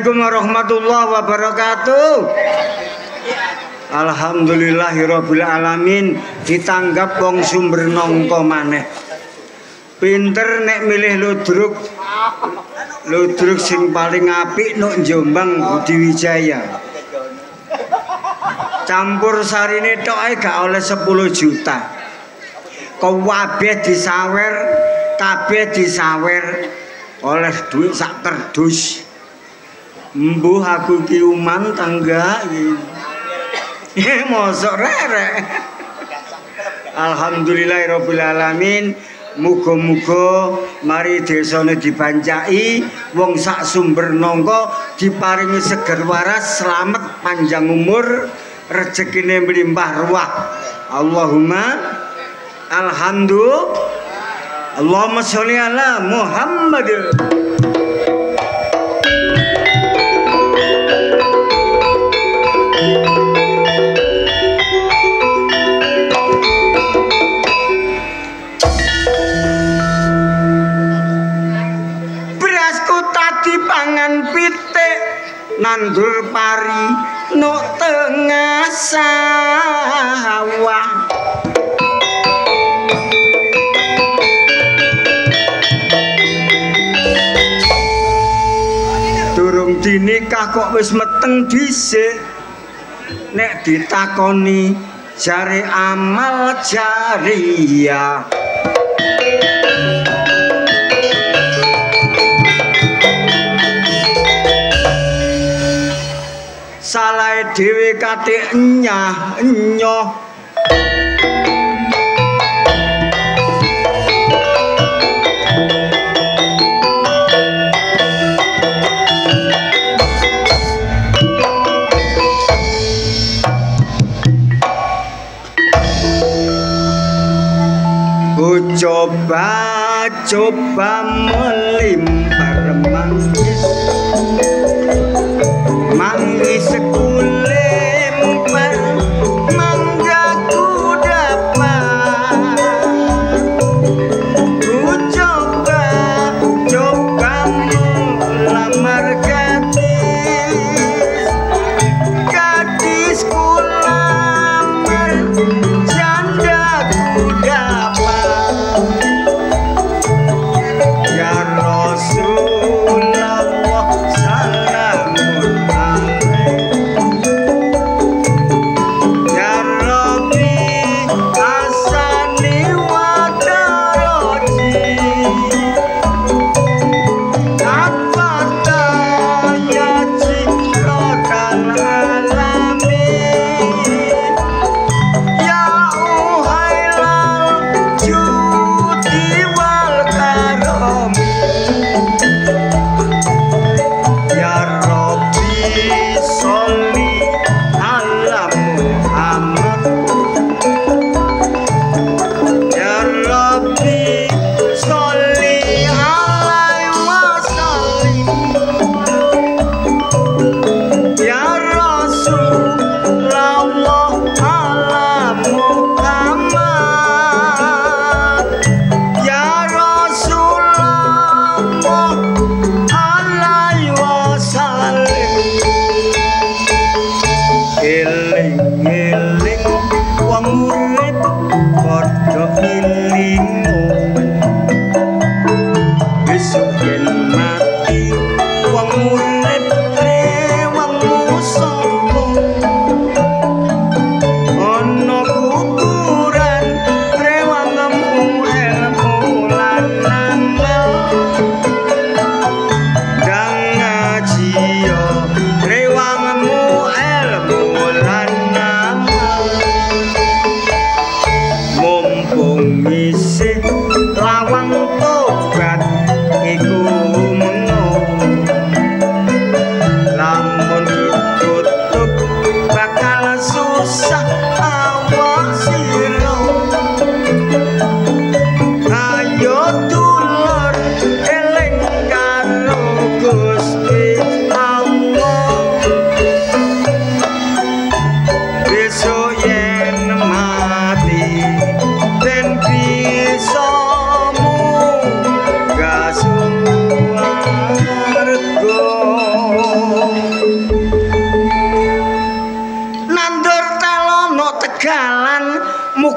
Assalamualaikum warahmatullahi wabarakatuh. Alhamdulillahirabbil alamin, ditanggap wong sumber nangka maneh. Pinter nek milih ludruk. Ludruk sing paling apik nuk Jombang Budi Wijaya. Campur sarine tok ae gak oleh 10 juta. Kabeh disawer oleh duit sak kerdus. Mbuh aku ki uman tangga iki. Mosok rek. Alhamdulillahirabbil alamin. Muga-muga mari desane dibancaki, wong sak sumber nangka diparingi seger waras, slamet, panjang umur, rezekine mlimpah ruah. Allahumma alhamdulillah. Allahumma sholli ala Muhammad. Nandur pari nuk tengah sawah, durung dinikah kok wis meteng dhisik. Nek ditakoni jare amal jariyah. Salahe dhewe kate enyah-enyoh. Coba melimpar manggis sekule mempar mangga ku dapat. Ku coba melamar gadis ku lamar janda ku dapat. Ya Rasulullah salamun alaikum.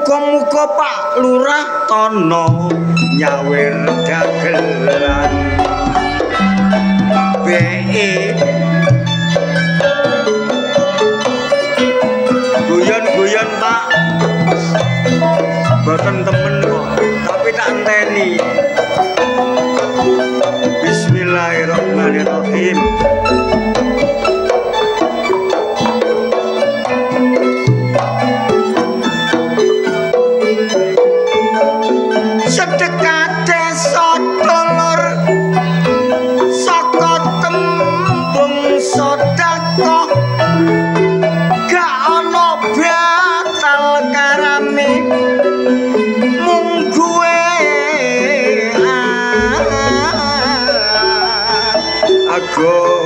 muga-muga Pak Lurah Tono nyawir dagelan BE guyon-guyon Pak boten temen kok tapi tak enteni Bismillahirrahmanirrahim sedekah desa dulur saka tembung sedekah gak ana batal karame mung gue aku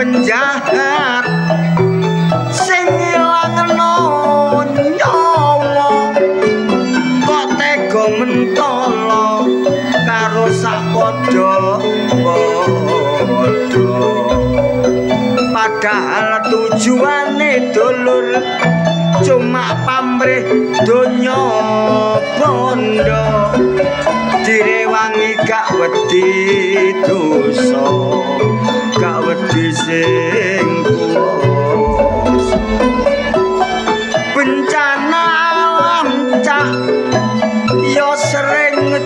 penjahat sing ngilangno nyawa kok tega mentolo karo sapadha padahal tujuane dulur cuma pamrih donya bondo direwangi gak wedi dosa gak wedi sing kuwasa bencana alam cak yo sering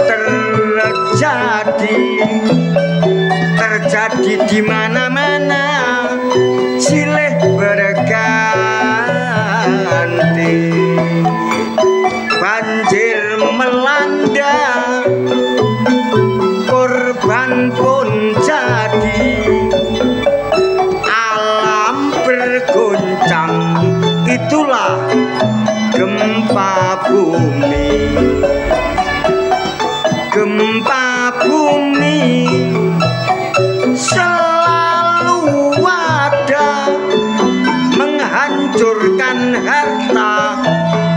terjadi di mana-mana silih berganti banjir melanda korban pun jadi alam bergoncang itulah gempa bumi selalu ada menghancurkan harta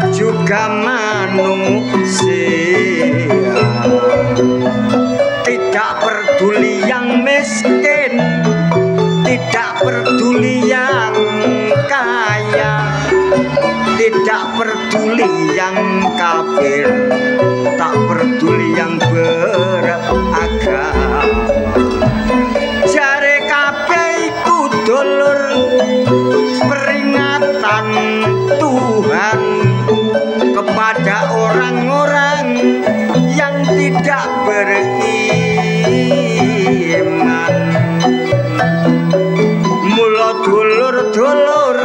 juga manusia tidak peduli yang miskin tidak peduli yang kaya tidak peduli yang kafir tak peduli yang beragama. Jare kabeh iku dulur peringatan Tuhan kepada orang-orang yang tidak beriman. Mula dulur-dulur,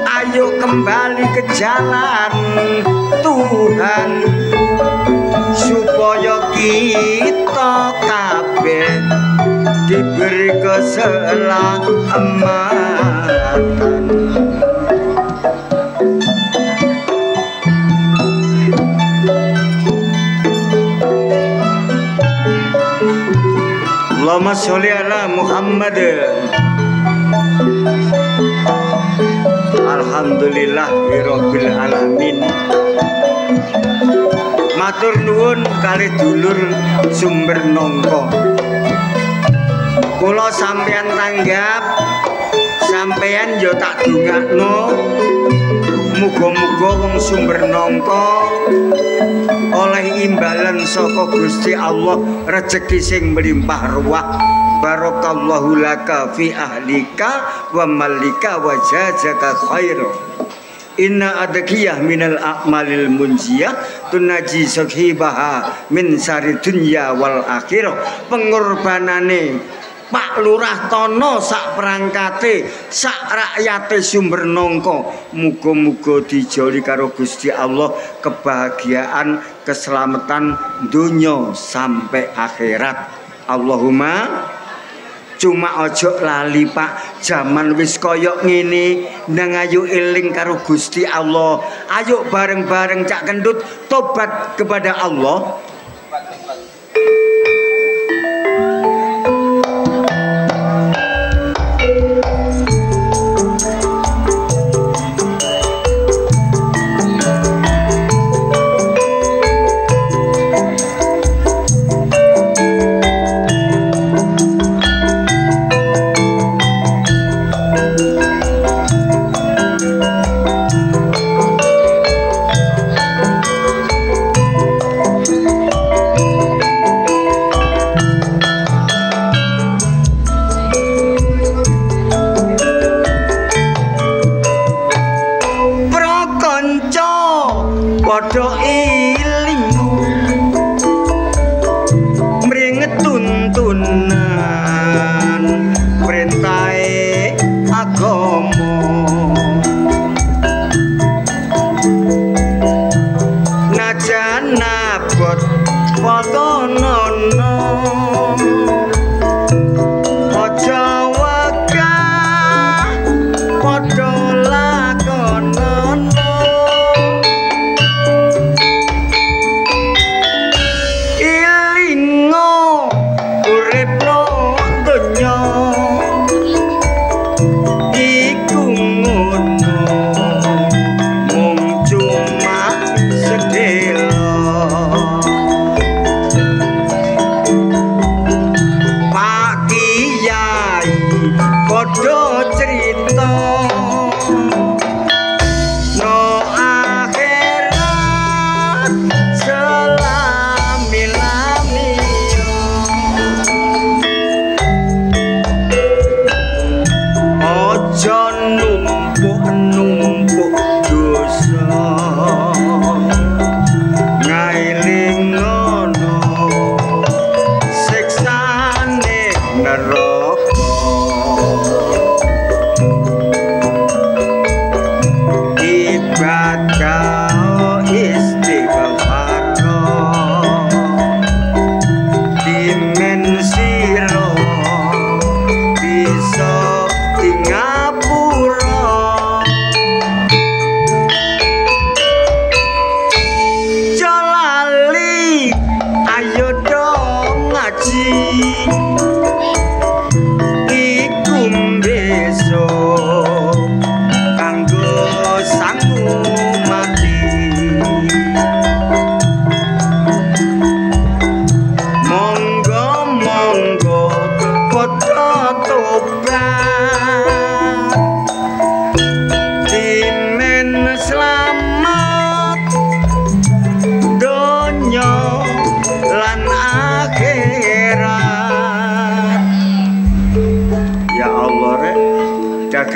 ayo kembali ke jalan Tuhan supaya kita kabeh diberi keselamatan. Allahumma sholli ala Muhammad. Alhamdulillahirabbil alamin. Matur nuwun kalih dulur Sumber Nongko. Kula sampeyan tanggap, sampeyan yo tak dongakno muga-muga wong Sumber Nongko oleh imbalan saka Gusti Allah rezeki sing melimpah ruah. Barakallahu laka fi ahlika wa malika wa jazaka khairan. Inna adakiyah minal a'malil munjiyah tunaji sahibaha min sari dunya wal akhirah. Pengorbanane Pak Lurah Tono sak perangkate sak rakyate Sumber Nongko muga-muga dijoli karo Gusti Allah kebahagiaan keselamatan dunya sampai akhirat. Allahumma. Cuma ojo lali Pak, zaman wis koyok ngene, nang ayo eling karo Gusti Allah. Ayo bareng-bareng Cak Kendut tobat kepada Allah. Padha iling mringet tuntunan perintahe agama. Najan abot padha nono aja wegah padha lakonono. Urip no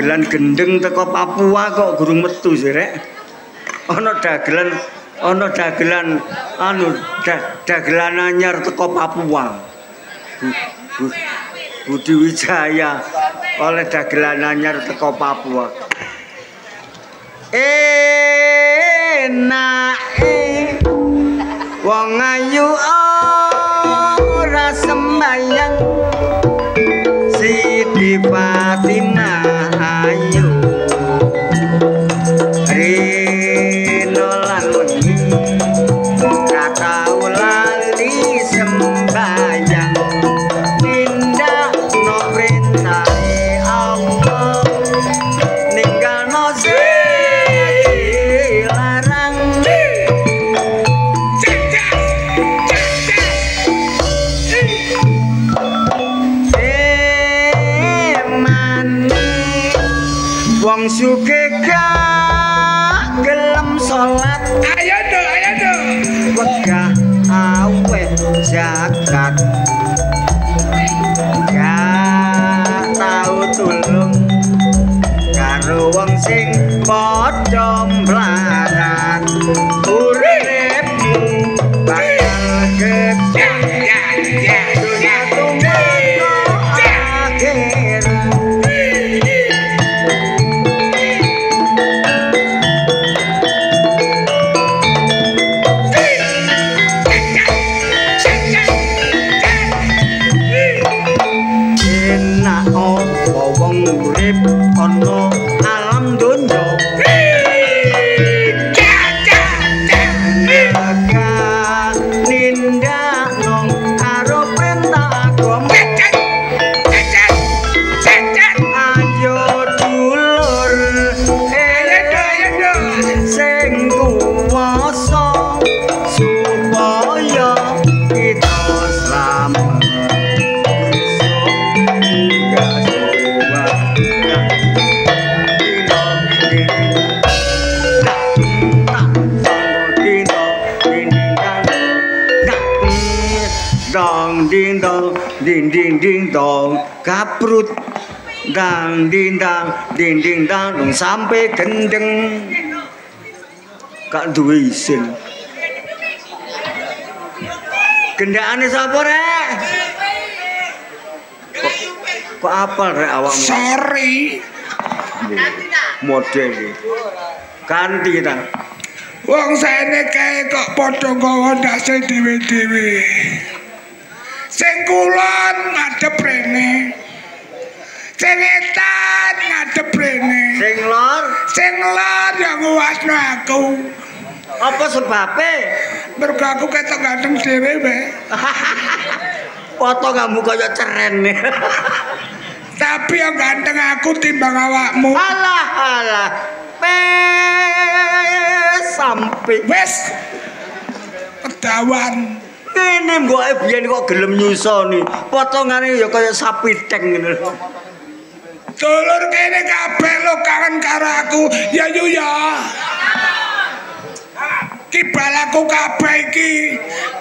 dagelan gendeng teko Papua kok gurung metu sih rek. Ana dagelan dagelan anyar teko Papua. Budi Wijaya oleh dagelan anyar teko Papua. Enake wong ayu ora sembayang Siti Fatimah ayu rino lan wengi ra tau lali sembayang nindakno perintahe Allah ninggalno larang wong sugih gak gelem salat ayo do wegah awet zakat gak tau tulung karo wong sing padha mlarat uripmu bakal gedhe dunya tumeka akhirat. Urip ana alam donya nindakno karo perintah agama ayo dulur sing kuwasa supaya kita selamat ding ding ding dong kaprut dang ding dang dong sampai gendeng gak duwe isin gendakane sapa rek kok apal rek awakmu sorry model iki ganti kita wong saene kae kok padha gawa ndase dhewe-dhewe sing kulon ngadep rene sing etan ngadep rene sing lor yang nguwasno aku apa sebabe mergo aku ketok ganteng dhewe wae foto kamu kaya ceren tapi yang ganteng aku timbang awakmu alah sampai wes pedawan ini mbok biyen kok gelem nyusoni potongane ya kaya sapi teng ngono dulur kene kabeh lo kangen karo aku ya yu ya kibal aku kabeh iki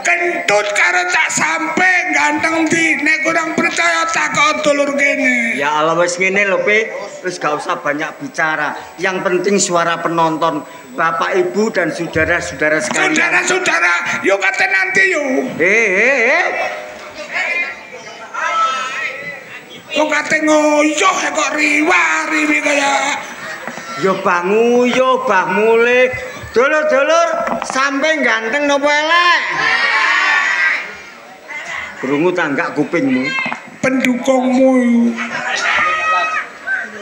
kentut karo tak sampe ganteng di nek kurang percaya takon dulur kene ya Allah wis ngene lho Pe wis gak usah banyak bicara yang penting suara penonton Bapak Ibu dan saudara-saudara sekalian saudara-saudara yuk kata nanti yuk kok kata ngoyoh kok riwa-riwi kaya yo bangu yo bah mulai dulur-dulur sampai ganteng nopo elek krungu tanggak kupingmu pendukungmu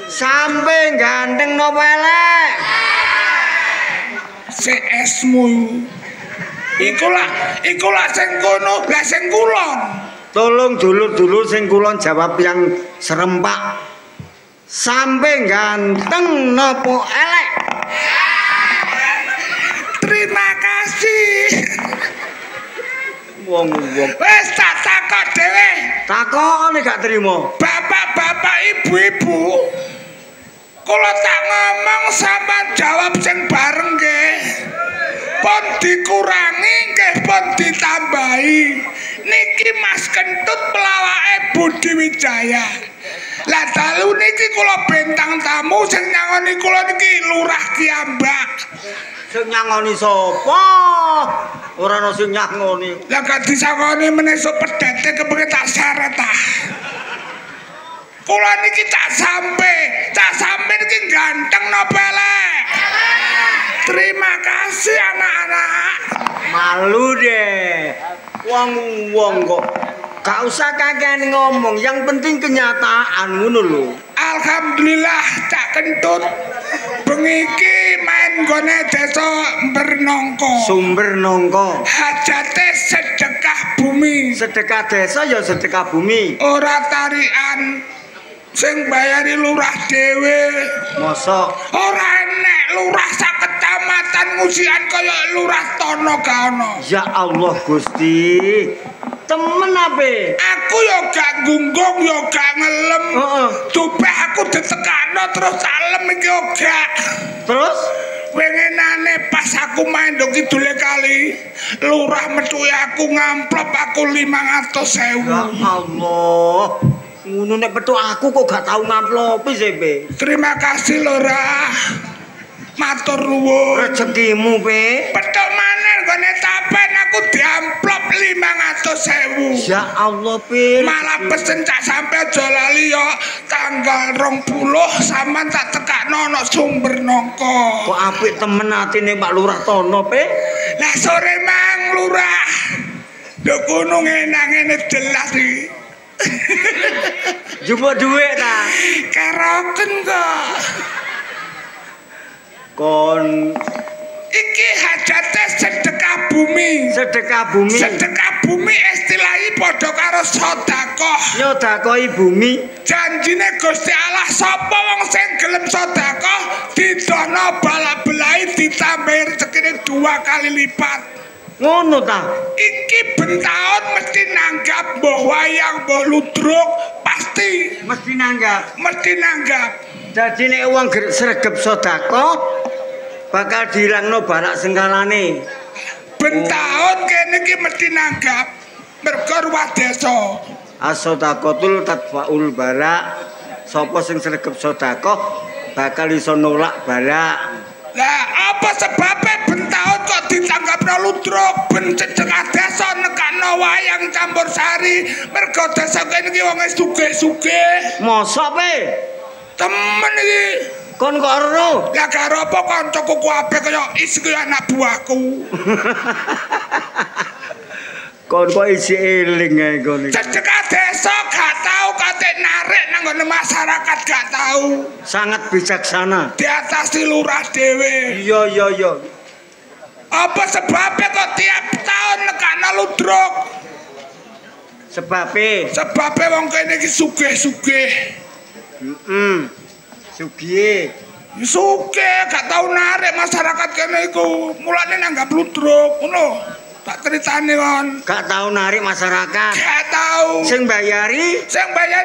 sampai ganteng nopo elek CS-mu ikulah sing kono lah sing kulon tolong dulur-dulur sing kulon jawab yang serempak sampai ganteng nopo elek terima kasih wong wis tak takok dhewe takokane gak trimo bapak-bapak ibu-ibu kula tak ngomong sampean jawab sing bareng nggih pun dikurangi nggih pun ditambahi niki Mas Kentut pelawake Budi Wijaya Lah dalu niki kula bintang tamu sing nyangoni kula niki Lurah Kiambak. Sing nyangoni sapa? Ora ana sing nyangoni. Lah gak disangoni menesuk pedete kepengin tak seret ta. Kula niki tak sampe niki ganteng napa elek? Terima kasih anak-anak. Malu deh. Wong kok gak usah kakean ngomong, yang penting kenyataan ngono lho. Alhamdulillah Cak Kentut. Bengi iki main gone desa Sumber Nongko. Hajate sedekah bumi. Sedekah desa ya sedekah bumi. Ora tarikan sing bayari lurah dhewe. Mosok Ora enek lurah sak kecamatan ngusian kaya Lurah Tono gak ono. ya Allah Gusti. Temen ape? Aku yo gak gunggung yo gak ngelem. Heeh. Dupeh aku ditekakno terus salem iki yo gak. Terus Wengenane pas aku main do kidule kali, lurah metuke aku ngamplop aku 500.000. ya Allah. Ngono nek petuk aku kok gak tau ngamplopi sih, Pe. Terima kasih lurah. Matur nuwun. Rezekimu, Pe. Petuk maneh gone tapen aku diamplop 500.000. Ya Allah, Pe. Malah pesen cak sampe aja lali yo tanggal 20 sampean tak tekakno ana Sumber Nongko. Kok apik temen atine Pak Lurah Tono, Pe. Lah sore mang lurah. Lho kono ngene jelas iki. Jupuk dhuwit ta. Keroken kok. Kon Iki hajate sedekah bumi. sedekah bumi. Sedekah bumi istilahi padha karo sedekah. Nyodakoi bumi. Janjine Gusti Allah sapa wong sing gelem sedekah didono balak-belahi ditambahi rezekine 2 kali lipat. Ngono ta. Iki bentaun mesti nanggap mbah wayang mbah ludruk pasti Mesti nanggap. Jadi nek wong sregep sedekah bakal dirangno barak sengkalane. Bentaun kene iki mesti nanggap mergo ruwah desa. As-sadaqatul tadfaul barak. Sapa sing sregep sedekah bakal iso nolak barak. Lah apa sebabnya bentaun kok ditanggapno ludruk ben cecengah desa nekakno wayang campur sari mergo desa kene iki wong sugih-sugih. Mosok, Pe? Temen iki. Kon kok ero? Lah karo apa kancaku kabeh kaya isi kaya anak buahku. Kon kok isi eling ae kon iki. Cecengah desa gak tau kate narik nang ngene masyarakat gak tau. Sangat bijaksana. Diatasi lurah dhewe. Iya. Apa sebabnya kok tiap tahun nekakno ludruk? Sebabnya wong kene iki sugih-sugih. Sugih. Sugih gak tau narik masyarakat kene iku. Mulane nanggap ludruk ngono. Tak critane kon. Gak tau narik masyarakat. Gak tau. Sing bayari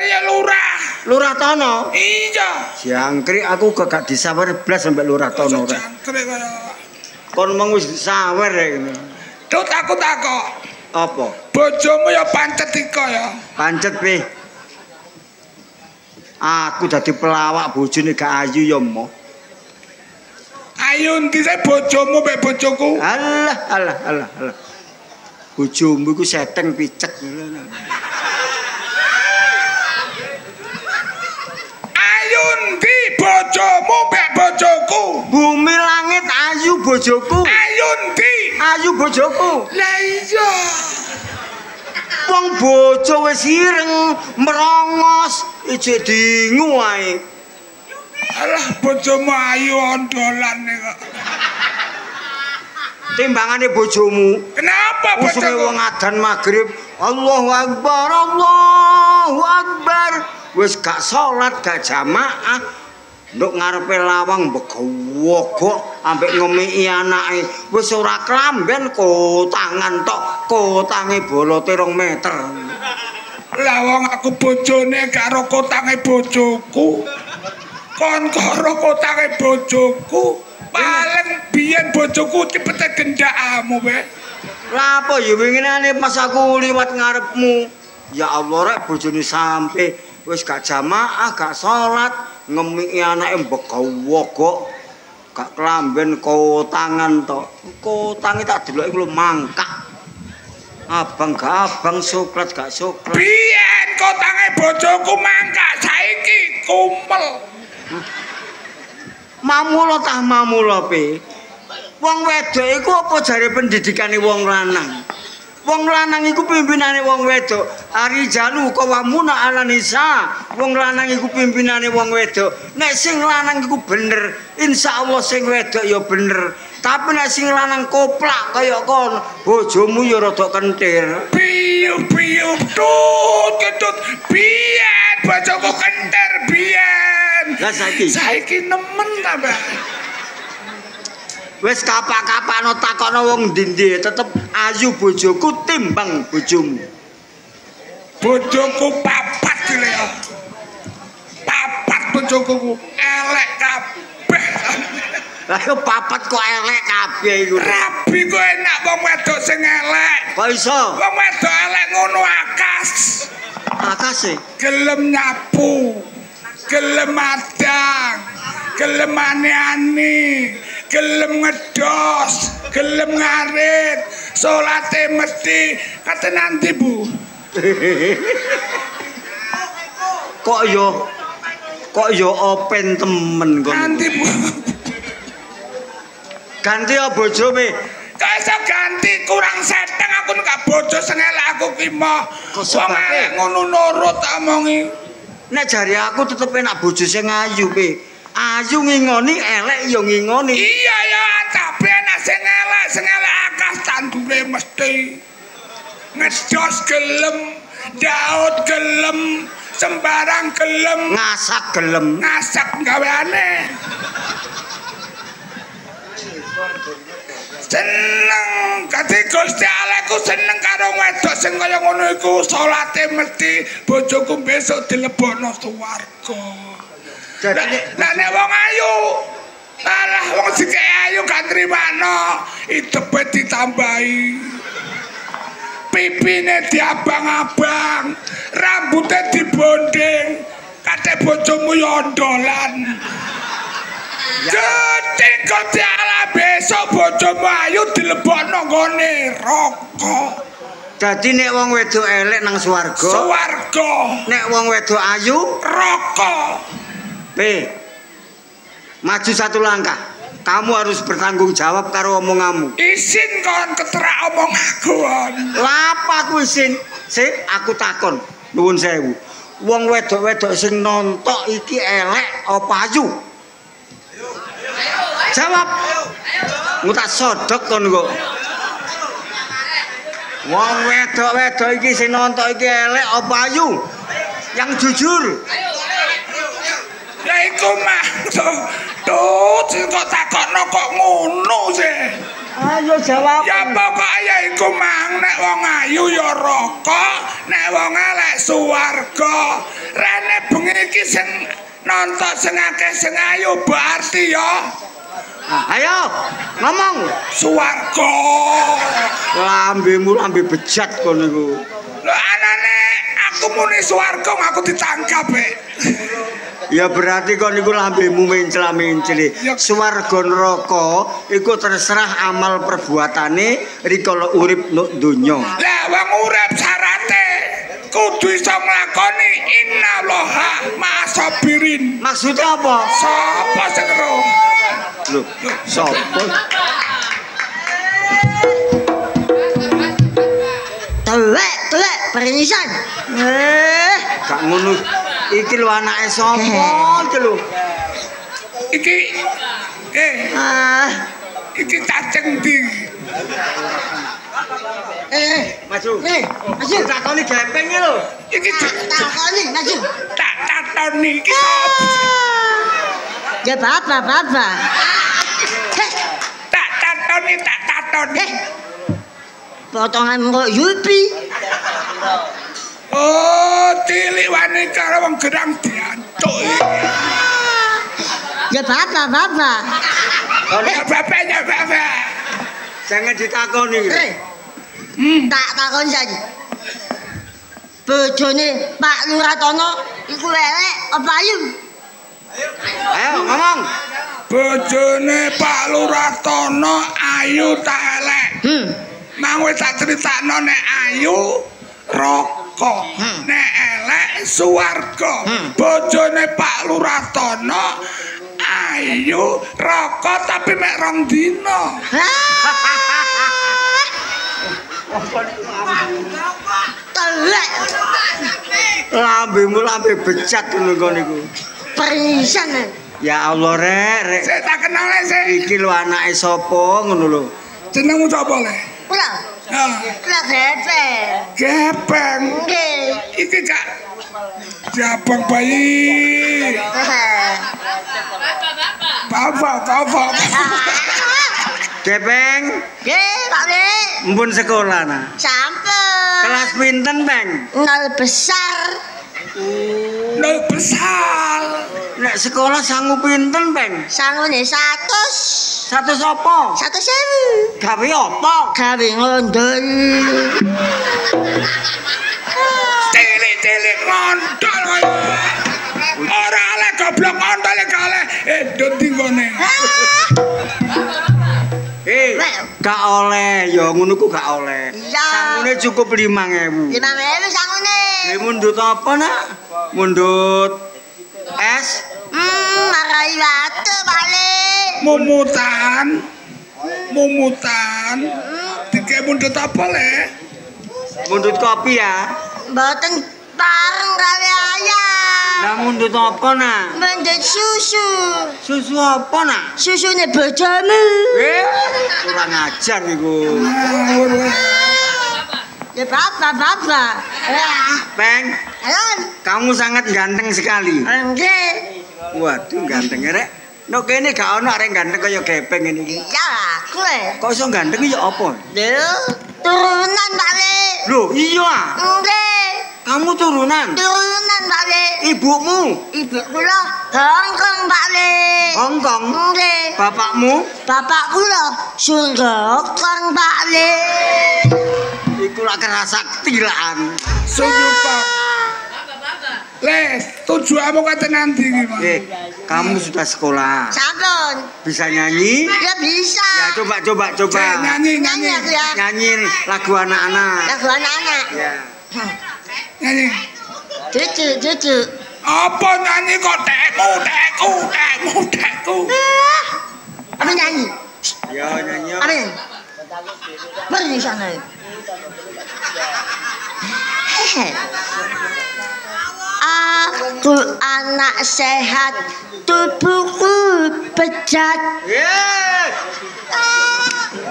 Ya lurah. Lurah Tono. Iya. Jangkrik aku gak disawer blas sampe Lurah Tono. Jangkrik kaya. Kon mung wis disawer ngene. Tut aku takok. Apa? Bojomu ya pancet iko ya. Pancet, Pi. Aku dadi pelawak bojone gak ayu ya, Mo. Ayo endi sih bojomu mek bojoku? Alah. Bojomu iku seteng picek. Ayo endi bojomu mek bojoku? Bumi langit ayu bojoku. Ayo endi? Ayu bojoku. Lah iya. Wong bojo wis ireng, merongos, ijek dingu ae. Alah bojomu ayu ondolan kok. Timbangane bojomu. Kenapa Usuke bojoku? wong adan magrib, Allahu Akbar. Wis gak salat, gak jamaah. Nduk ngarepe lawang begowogok ambek ngemiki anake. Wis ora klamben kotangan tok, kotange bolote 2 meter. Lah wong aku bojone karo kotange bojoku. Kon karo kotange bojoku. Paling biyen bojoku cepete gendakamu we. Lah apa ya winginane pas aku liwat ngarepmu. Ya Allah rek bojone sampe wis gak jamaah, gak salat, ngemiki anake mbegawogok. Gak kelamben kotangan to. Kotange tak deloki kuwi mangkak. Abang gak abang, soklat gak soklat. Biyen kotange bojoku mangkak, saiki kumpel. Mamula tah mamula pe. Wong wedok iku apa jare pendidikane wong lanang? Wong lanang iku pimpinane wong wedok. Arijalu qawwamuna 'alan nisa. Wong lanang iku pimpinane wong wedok. Nek sing lanang iku bener, insyaallah sing wedok ya bener. Tapi nek sing lanang koplak kaya kon, bojomu ya rada kentir. Piyu ketut biyen bojoku kentir biyen. Lah saiki nemen ta, Mbak? Wis kapak-kapakno takokno wong ndi-ndi tetep ayu bojoku timbang bojomu. Bojoku papat iki lho. Papat bojoku elek kabeh. Lah yo papat kok elek kabeh iku. Rabi kok enak wong wedok sing elek. Kok iso? Wong wedok elek ngono akas. Akase Gelem nyapu, gelem madang, gelem ane-ane, gelem ngedos, gelem ngarit, salate mesti kate nanti Bu. Kok yo open temen kon. Nanti Bu. Ganti ya bojone. Kok iso ganti kurang seteng aku gak bojo sing elek aku ki mah. Wong elek ngono nurut omongi. Nek jari aku tetep enak bojo sing ayu pe. Ayu ngingoni, elek yo ngingoni. Iya ya, tapi enak sing elek akas tandure mesti. Ngedos gelem, daud gelem, sembarang gelem, ngasak gawe aneh. Seneng kate Gusti Allah ku seneng karo wedok sing kaya ngono iku salate mesti bojoku besok dilebokno swarga. Lah nek wong ayu alah wong sing ayu gak nrimano idepe ditambahi. Pipine diabang-abang, rambutnya dibonding, kate bojomu yo ondolan. Geting kok diala besok bojomu ayu dilebokno nggone rokok. Dadi nek wong wedok elek nang swarga. Nek wong wedok ayu rokok. Maju satu langkah. Kamu harus bertanggung jawab karo omonganmu. Isin kon keterak omong aku. Lapa aku isin? Sik aku takon. Nuwun sewu. Wong wedok-wedok sing nontok iki elek apa ayu? Jawab. Ngutak sodok kon kok. Wong wedok-wedok iki sing nontok iki elek apa ayu? Yang jujur. Lah iku mah tuh kok takokno kok ngono sih. Ayo jawab. Ya pokoke ya iku mang nek wong ayu ya rokok, nek wong elek swarga. Rene bengi iki sing nonton sing akeh sing ayu berarti ya. Ayo ngomong swarga. Lambemu lambe bejat kon niku. Lah anane aku muni swarga aku ditangkap Ya berarti kok niku lambemu mencela-menceli. Swarga neraka iku terserah amal perbuatane rikala urip nuk donya. Lah wong urip syarate kudu iso nglakoni innallaha ma'asabirin. Maksudnya apa? Sapa sing ero? Lho, sapa? Telek perinisan. Gak ngono. Iki lho anake sapa iki lho? Iki iki cacing ndi? Maju. Maju takoni gepeng lho. Iki Takoni maju. Tak takoni iki sapa? Ya bapak. Tak takoni. Potongan kok Yupi. Oh, cilik wani karo wong gerang diantuk. Ya bapak. Ya bapak. Jangan ditakoni. Tak takon saja. Bojone Pak Lurah Tono Iku elek apa ayu? Ayo ngomong. Bojone Pak Lurah Tono ayu tak elek. Mang wis tak critakno nek ayu roko. Nek elek swarga. Bojone Pak Lurah Tono ayu roko tapi mek rong dina. Telek. Lambemu lambe becat ngono kok niku. Perisan. Ya Allah rek. Saya tak kenal sih. Iki lho anake sapa ngono lho. Jenengmu sapa le? Kula. Kula gepeng. Gepeng. Nggih. Iki Kak. Jabang bayi. Bapak. Gepeng. Nggih, Pak Le. Mpun sekolah nah. Sampun. Kelas pinten, Bang? 0 besar. Nol besar. Nek sekolah sangu pinten, Bang? Sangune 100. 100 apa? 100.000. Gawe apa? Gawe ngondol. Cilik-cilik ngondol. Ora oleh goblok ngondol kalih. Ndut tinggone. Gak oleh, ya ngono ku gak oleh. Iya. Sangune cukup 5.000. 5.000 sangune. Mundut apa nak? Mundut es? Marai watu, Pak Le. Mumutan. Dike mundut apa le? Mundut kopi ya? Mboten bareng gawe ayam. Lah mundut apa nak? Mundut susu. Susu apa nak? Susune bojomu. Kurang ajar niku. Ya bapak. Peng, Halo. kamu sangat ganteng sekali. Nggih. Waduh ganteng rek. Nek kene gak ono arek ganteng kaya Gepeng ngene iki. Ya, kowe. Kok iso ganteng ya apa? Lho, turunan Pak Le. Lho, iya. Nggih. Kamu turunan. Turunan Pak Le. Ibumu Ibu kula Hongkong Pak Le. Hongkong. Nggih. Bapakmu Bapak kula Sunggokong Pak Le. iku lak kerasakti lan. Pak. Les, tujuanmu kata nanti gimana? Kamu sudah sekolah. Sampun. Bisa nyanyi? Ya bisa. Ya coba. Nyanyi. Nyanyi aku ya. Nyanyi lagu anak-anak. Lagu anak-anak. Ya. Nyanyi. Cucu. Apa nyanyi kok tekku. Apa nyanyi? Ya nyanyi. Apa nyanyi? Pergi sana. Aku anak sehat, tubuhku bejat.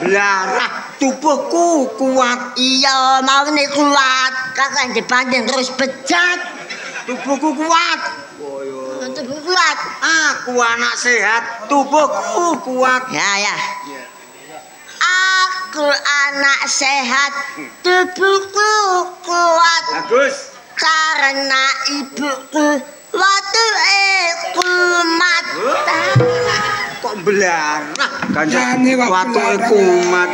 Belarah tubuhku kuat. Iya, mau nih kuat. Kakak dibanding terus bejat. Tubuhku kuat. Tubuh kuat. Aku anak sehat, tubuhku kuat. Ya. Aku anak sehat, tubuhku kuat. Bagus. Karena ibuku waktu kumat. Kok belarah? Nyanyi kok Waktu belarah. kumat.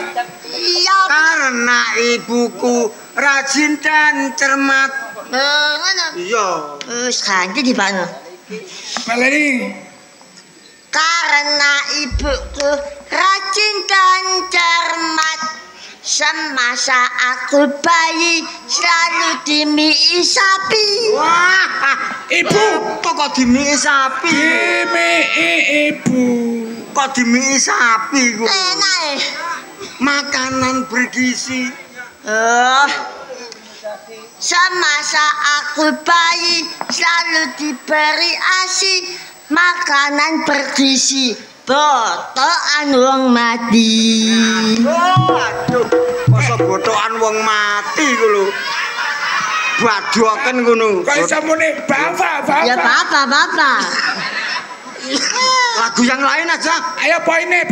Iya. Karena ibuku rajin dan cermat. Ngono. Iya. Wis ganti di mana? Baleni. Karena ibuku rajin dan cermat. Semasa aku bayi selalu dimii sapi. Wah, Ibu. kok dimii sapi? Ibu. Kok dimii sapi ku? Enak. Makanan bergizi. Semasa aku bayi selalu diberi ASI makanan bergizi. Botokan wong mati. Waduh, masa botokan wong mati ku lho. Badoken ngono. Kok iso muni bapak. Ya bapak. Lagu yang lain aja. Ayo poine.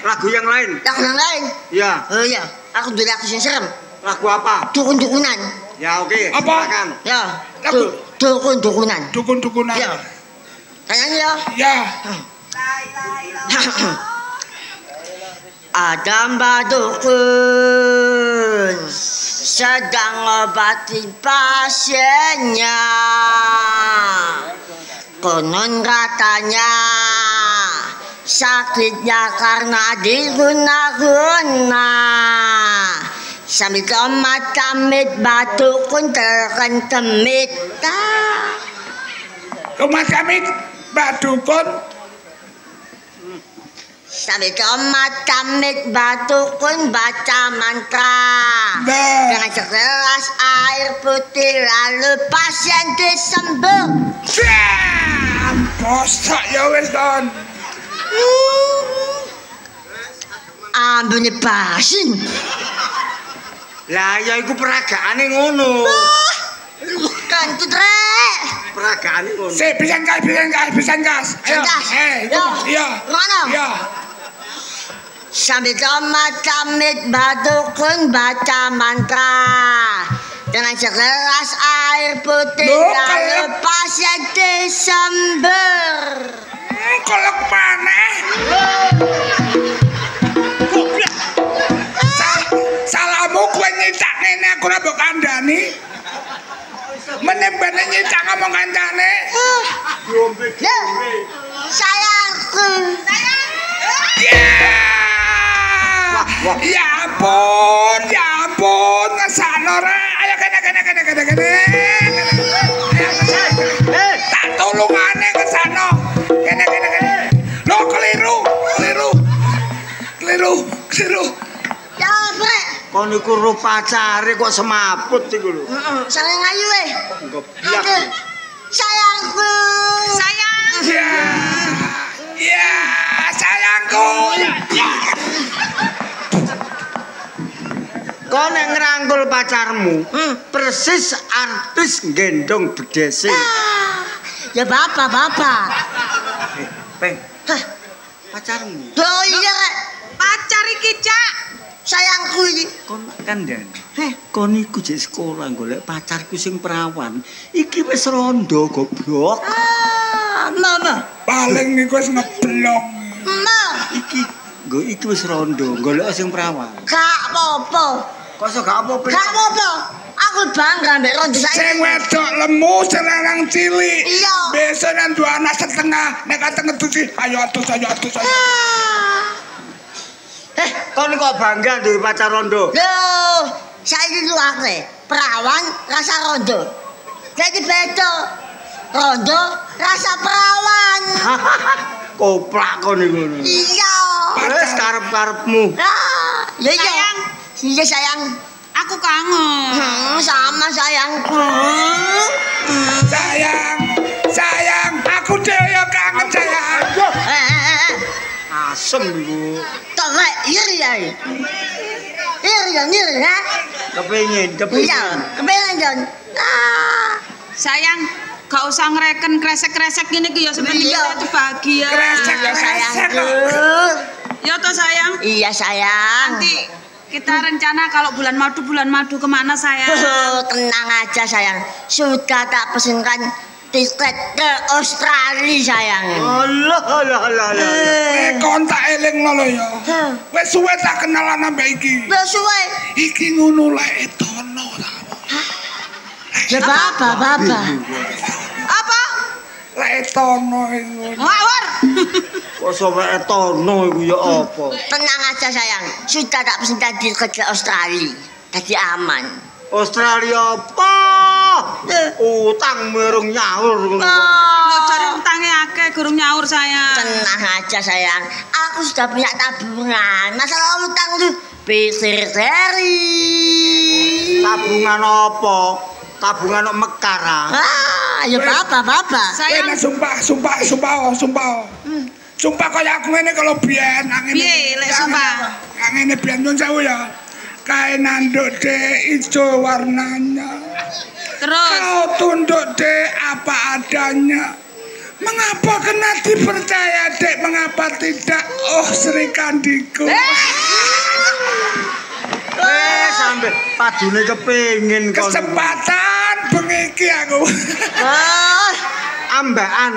Lagu yang lain. Yang lain. Ya, Oh iya, aku dulu aku sing serem. lagu apa? Dukun-dukunan. Ya oke, Apa? silakan. Ya. Lagu. Dukun-dukunan. Dukun-dukunan. Ya. Tanya ya. Ya. Ada mbak dukun sedang ngobati pasiennya. Konon katanya sakitnya karena diguna-guna. Sambil tomat-tamit batu kun terkentemit. Tomat-tamit batu kun sambil tomat-tamit batu kun baca mantra. Dengan segelas air putih lalu pasien disembuh. Bosok ya wis kon. Ambune basin. Lah ya iku peragaane ngono. Kan tutrek. Peragaane ngono. Sik pisan gas. Ayo. Iya. Mana? Iya. Sambil tomat-tamit batu kun baca mantra. Dengan segelas air putih lalu pasien disembuh. Kolok maneh. Salahmu kowe nyicak ngene aku ora mbok kandhani. Menembane nyicak ngomong kancane. Sayangku. Ya ampun, ngesakno rek. Ayo kene. Tak tulungane ngesakno. Kene. Lho keliru. Ya, Brek. Kon iku ro pacare kok semaput iku lho. Sayang ayu weh. Goblok. Sayangku. Ya, sayangku. Kon nek ngrangkul pacarmu, persis artis gendong bedese. Ya bapak. Peng. Pacarmu. Oh iya, Pacar iki, Cak. sayangku iki. Kon kandhane. Kon iku jek sekolah golek pacarku sing perawan. Iki wis rondo goblok. Mama. Paling iku wis ngeblong. Iki wis rondo golek sing perawan. Gak apa-apa. Kok gak apa-apa? Gak apa-apa. Aku bangga mbek rondo saiki. Sing wedok lemu, sing lanang cilik. Iya. Besok nang dua anak setengah, nek kate ngedusi, ayo atus. Kon kok bangga duwe pacar rondo? Loh, saiki ku akeh perawan rasa rondo. Jadi beda. Rondo rasa perawan. Koplak kon iku. Iya. Wis karep-karepmu. Ya sayang. Iya sayang. Aku kangen. Sama sayangku. Sayang, aku dhewe ya kangen sayang. Asem iku. Tolek iri ya. Iri ya. Kepengin. Iya, kepengen Jon. Sayang, gak usah ngereken kresek-kresek gini ki ya sebenarnya itu bahagia. Kresek Iya sayangku. Ya toh sayang. Iya sayang. Nanti kita rencana kalau bulan madu kemana sayang? Tenang aja sayang. Sudah tak pesenkan tiket ke Australia sayang. Allah. Kon tak elingno lho ya. Wis suwe tak kenalan ambek iki. Wis suwe. Iki ngono lek etono ta. Ya bapak. Apa? Lek etono iku. Ngawur. Kok sampe etono iku ya apa? Tenang aja sayang. Sudah tak pesenkan tiket ke Australia. Jadi aman. Australia apa? Utang merung nyaur. Lo cari utangnya akeh gurung nyaur sayang. Tenang aja sayang. Aku sudah punya tabungan. Masalah utang tuh pikir seri. Tabungan apa? Tabungan mekar. Ya bapak. Sayang. Sumpah. Sumpah kaya aku ngene kalau biyen angin. Piye lek sumpah? Angin biyen nyun sewu ya. Kae nanduk dek ijo warnanya. Terus Kau tunduk dek apa adanya. Mengapa kena dipercaya dek, mengapa tidak? Oh Sri Kandiku. Sampai padune kepengin kon. Kesempatan bengi aku. Ambaan.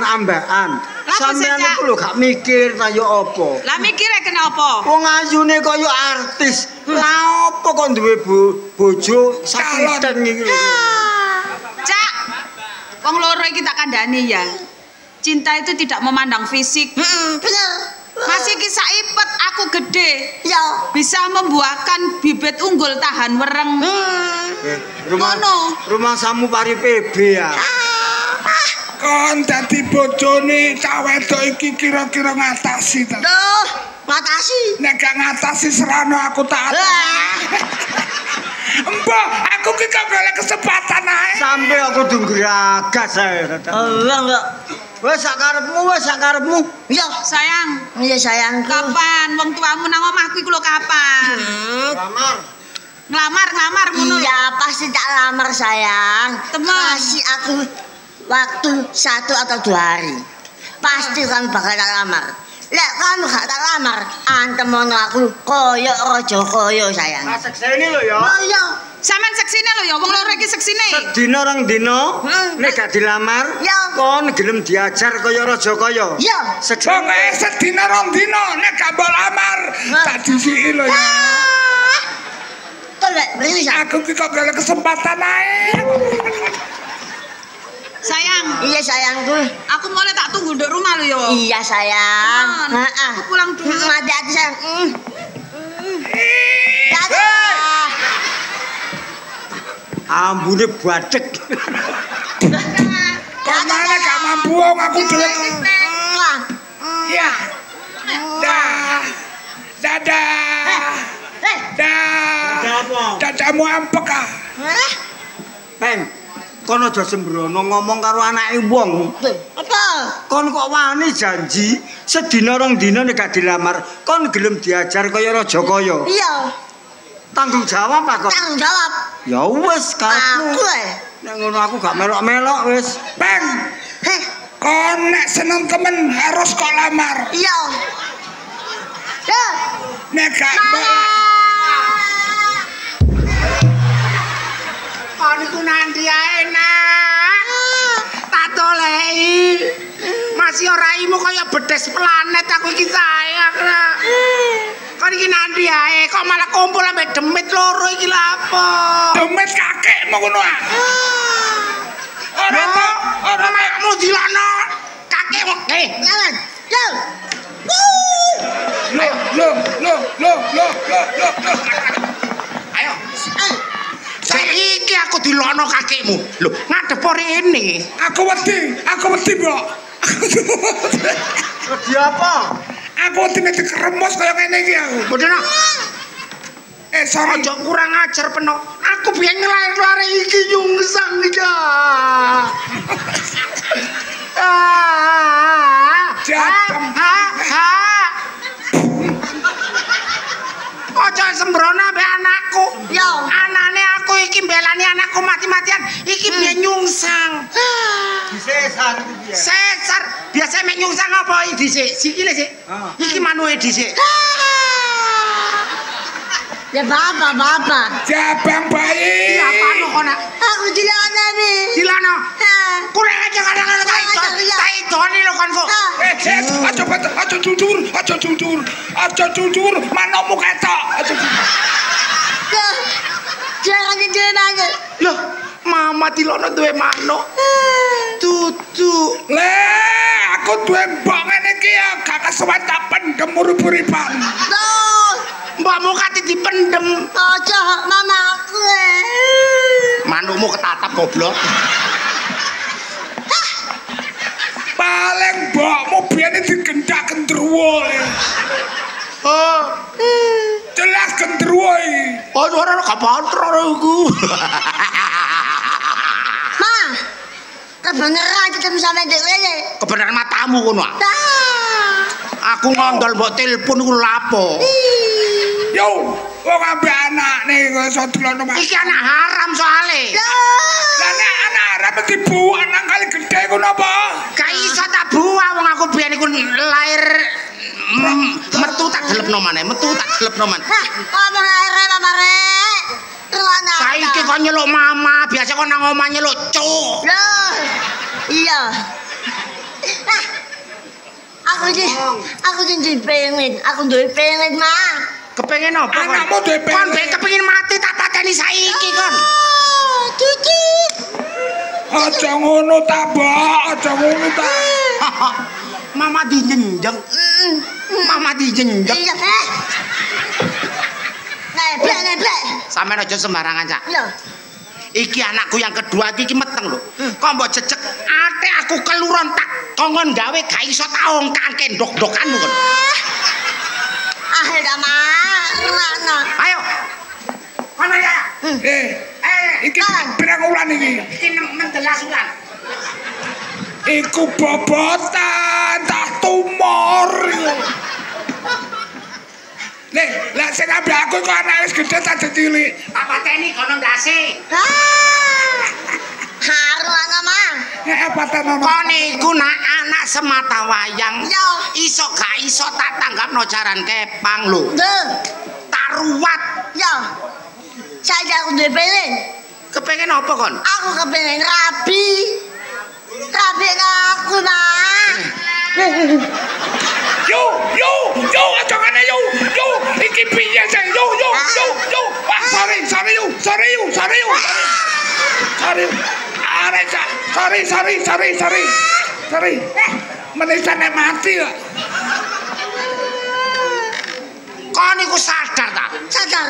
Lapa Sampeyan sejak? iku lho gak mikir ta yo apa. lah mikire kena apa? Wong ayune kaya artis. Lah Apa kok duwe bojo sakiten iki lho. Cak. Wong loro iki tak kandhani ya. Cinta itu tidak memandang fisik. Bener. Masih kisah ipet aku gede. Ya. Bisa membuahkan bibit unggul tahan wereng. Rumah samu pari PB ya. Kon dadi bojone cah wedok iki kira-kira ngatasi ta? Duh, ngatasi. Nek gak ngatasi serano aku tak. Mbah, aku ki kok golek kesempatan ae. Sampai aku kudu geragas ae. Enggak. Wes sak karepmu. Iya, Sayang. iya sayangku. Kapan wong tuamu nang omahku iku lho kapan? Ngelamar ngono. Iya, pasti tak lamar sayang. Teman. Kasih aku waktu 1 atau 2 hari. Pasti kamu bakal tak lamar. Lek kamu gak tak lamar, antemono aku koyo raja koyo sayang. Seksene lho ya. Oh iya. Sampeyan seksine lho ya, wong loro iki seksine. Sedina rong dina nek gak dilamar, Ya. kon gelem diajar kaya raja kaya. Iya. Seksene Pokoke sedina rong dina nek gak mbok lamar, tak disiki lho ya. Tolek, beri Aku ki kok golek kesempatan ae. Sayang, Iya sayangku. aku mulai tak tunggu di rumah lho ya. Iya sayang. Teman, Heeh. aku pulang dulu. Hati-hati sayang. Dadah. ambune badhek. Kemana gak mampu wong aku dhewe. Ya. Dah. Dadah. Dah. Dadamu ampek ah. Peng, kon aja sembrono ngomong karo anake wong. Apa? Kon kok wani janji sedina rong dina nek gak dilamar, kon gelem diajar kaya raja kaya. Iya. Tanggung jawab apa kok? Tanggung jawab. Ya wis karepmu. Aku Nek ngono aku gak melok-melok wis. Peng. Kon nek seneng temen harus kok lamar. Iya. Ya. Nek gak Kon iku nanti ae nak. Tak toleki. Masih ora imu kaya bedes planet aku iki sayang. Kon iki nanti ae kok malah kumpul sampe demit loro iki lha apa? demit kakekmu ngono ah. Ora makmu dilakno kakekmu. Jalan. Yo. Loh. Ayo. Saiki aku dilakno kakekmu. Lho, ngadep rene. Aku wedi, Mbok. Wedi apa? Aku wedi nek dikremos kaya ngene iki aku. Bodona. Sorry. Aja kurang ajar peno. Aku biyen ngelair-lair iki nyungsang iki. Aja sembrono mbek anakku. Yo. Anane aku iki mbelani anakku mati-matian. Iki biyen nyungsang. Disesar iki ya. Sesar. Biasa mek nyungsang apa iki dhisik? Sikile sik. Iki manuke dhisik. Ya bapak. Jabang bayi. Iya apa kok nak? Aku dilakno nih. Dilano. Kurang aja kadang-kadang tak idoni lho konku. Aja jujur, manomu ketok. Jangan dijenenge. Loh, mama dilono duwe manuk. Tutu. Le, aku duwe mbok ngene iki ya gak kesuwen tak pendem urip-uripan. Tuh. Mbakmu kate dipendem. Aja mamaku. Manukmu ketatap goblok. Paling mbokmu biyen digendak gendruwo. Oh. Jelas gendruwo iki. Oh, ora gak patro iku. Ma. Kebeneran ketemu sama Dek Lele. Kebenaran matamu ngono. Aku ngondol mbok telepon iku lapo. Yo, wong ambek anakne kok iso dilono Mas. Iki anak haram soale. Lah nek anak arep dibuak nang kali gedhe ku napa? Gak iso tak buah wong aku biyen iku lair metu tak delepno maneh, metu tak delepno maneh. Ngomong ae mama rek. Ruwana. Saiki kok nyeluk mama, biasa kok nang omah nyeluk cuk. Loh. Iya. Aku jadi pengen, aku duwe pengen, Ma. Kepengen apa kon? Anakmu dhewe Kon ben kepengin mati tak pateni saiki kon. Cuci. Aja ngono ta, Mbak. Aja ngono ta. Mama dinjenjeng. Mama dinjenjeng. Iya, Neblek. Sampeyan aja sembarangan, Cak. Iya. Iki anakku yang kedua iki meteng lho. Kok mbok jejek ate aku keluron tak kongon gawe gak iso tak ongkake ndok-ndokanmu kon. Akhirnya marana. Ayo. Kono ya. Iki pirang wulan iki? Iki 16 wulan. Iku bobotan tak tumor. Lah sing ambil aku kok anak wis gedhe tak cilik. Tak pateni kono ndase. Haru ana mah. Nek patah nono. Kon iku nak anak semata wayang. Yo. Iso gak iso tak tanggapno jaran kepang lho. Duh. Taruat. Yo. Saya aku duwe pengen. Kepengen apa kon? Aku kepengen rabi. Rabi aku mah. Yo, aja ngene yo. Iki piye sih? Yo. Wah, sorry yo. Sorry. Sorry. Menisane mati kok. Kon iku sadar ta? Sadar.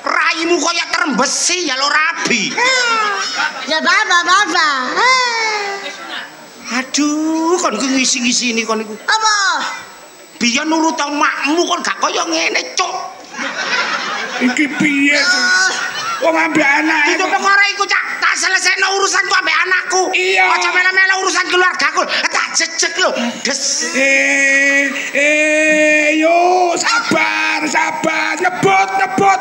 Raimu kaya terembesi ya lo rabi. Ya baba. Aduh, kon ku ngisi-ngisi ini kon iku. Apa? Biyen nurut makmu kon gak kaya ngene, Cuk. Iki piye sih? Wong ambek anak. Itu perkara iku, Cak. Tak selesaino urusanku ambek anakku. Iya. Aja melo-melo urusan keluargaku. Tak jejek lho. Des. Yo, sabar. Nyebut. But.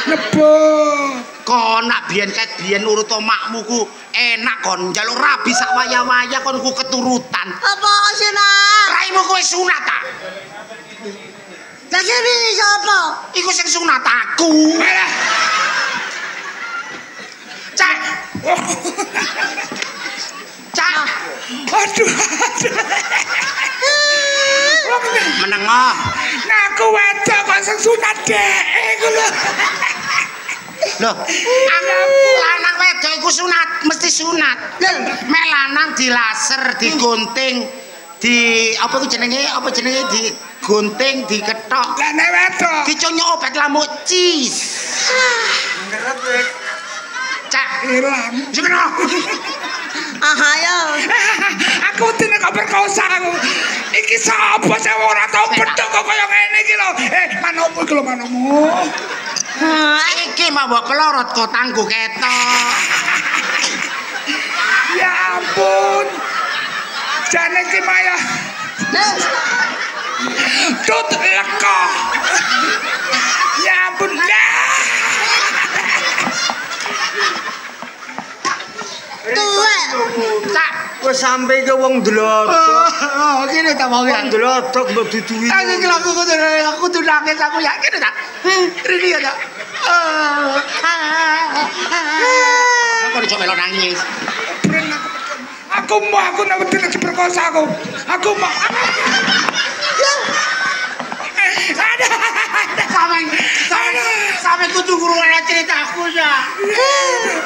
Nyebut. Kon nak biyen nurut makmu ku enak kon njaluk rabi sak waya-waya kon ku keturutan. Apa sih, Mas? Raimu kowe sunat ta? Lah iki sapa? Iku sing sunat aku. Malah. Cak. Aduh. Menengah. Nah aku wedok kok sing sunat dhek iku lho. Loh, lanang wedok iku sunat, mesti sunat. Mek lanang dilaser, digunting, apa jenenge digunting, diketok. Lah nek wedok Diconyok obat lamuk cis. Cak, ilang. sebenarnya. Ayo. Aku tine kok perkosa aku. Iki sapa sing ora tau bedhok kok kaya ngene iki lho. Manukmu iki lho manukmu. Iki mau mbok pelorot kok tangguh ketok. Ya ampun. Jane iki maya. Tut leko. Ya ampun. Tuwe. Cak, Wis sampe ke wong dlodok. Kene ta mau ya. Wong dlodok mbok duduhi. Aku iki aku tuh nangis aku yakin ta. Rini ya ta. Aku dicoba melo nangis. Aku nek wedi diperkosa aku. Aku mau. Sampai kudu guru ana ceritaku ya.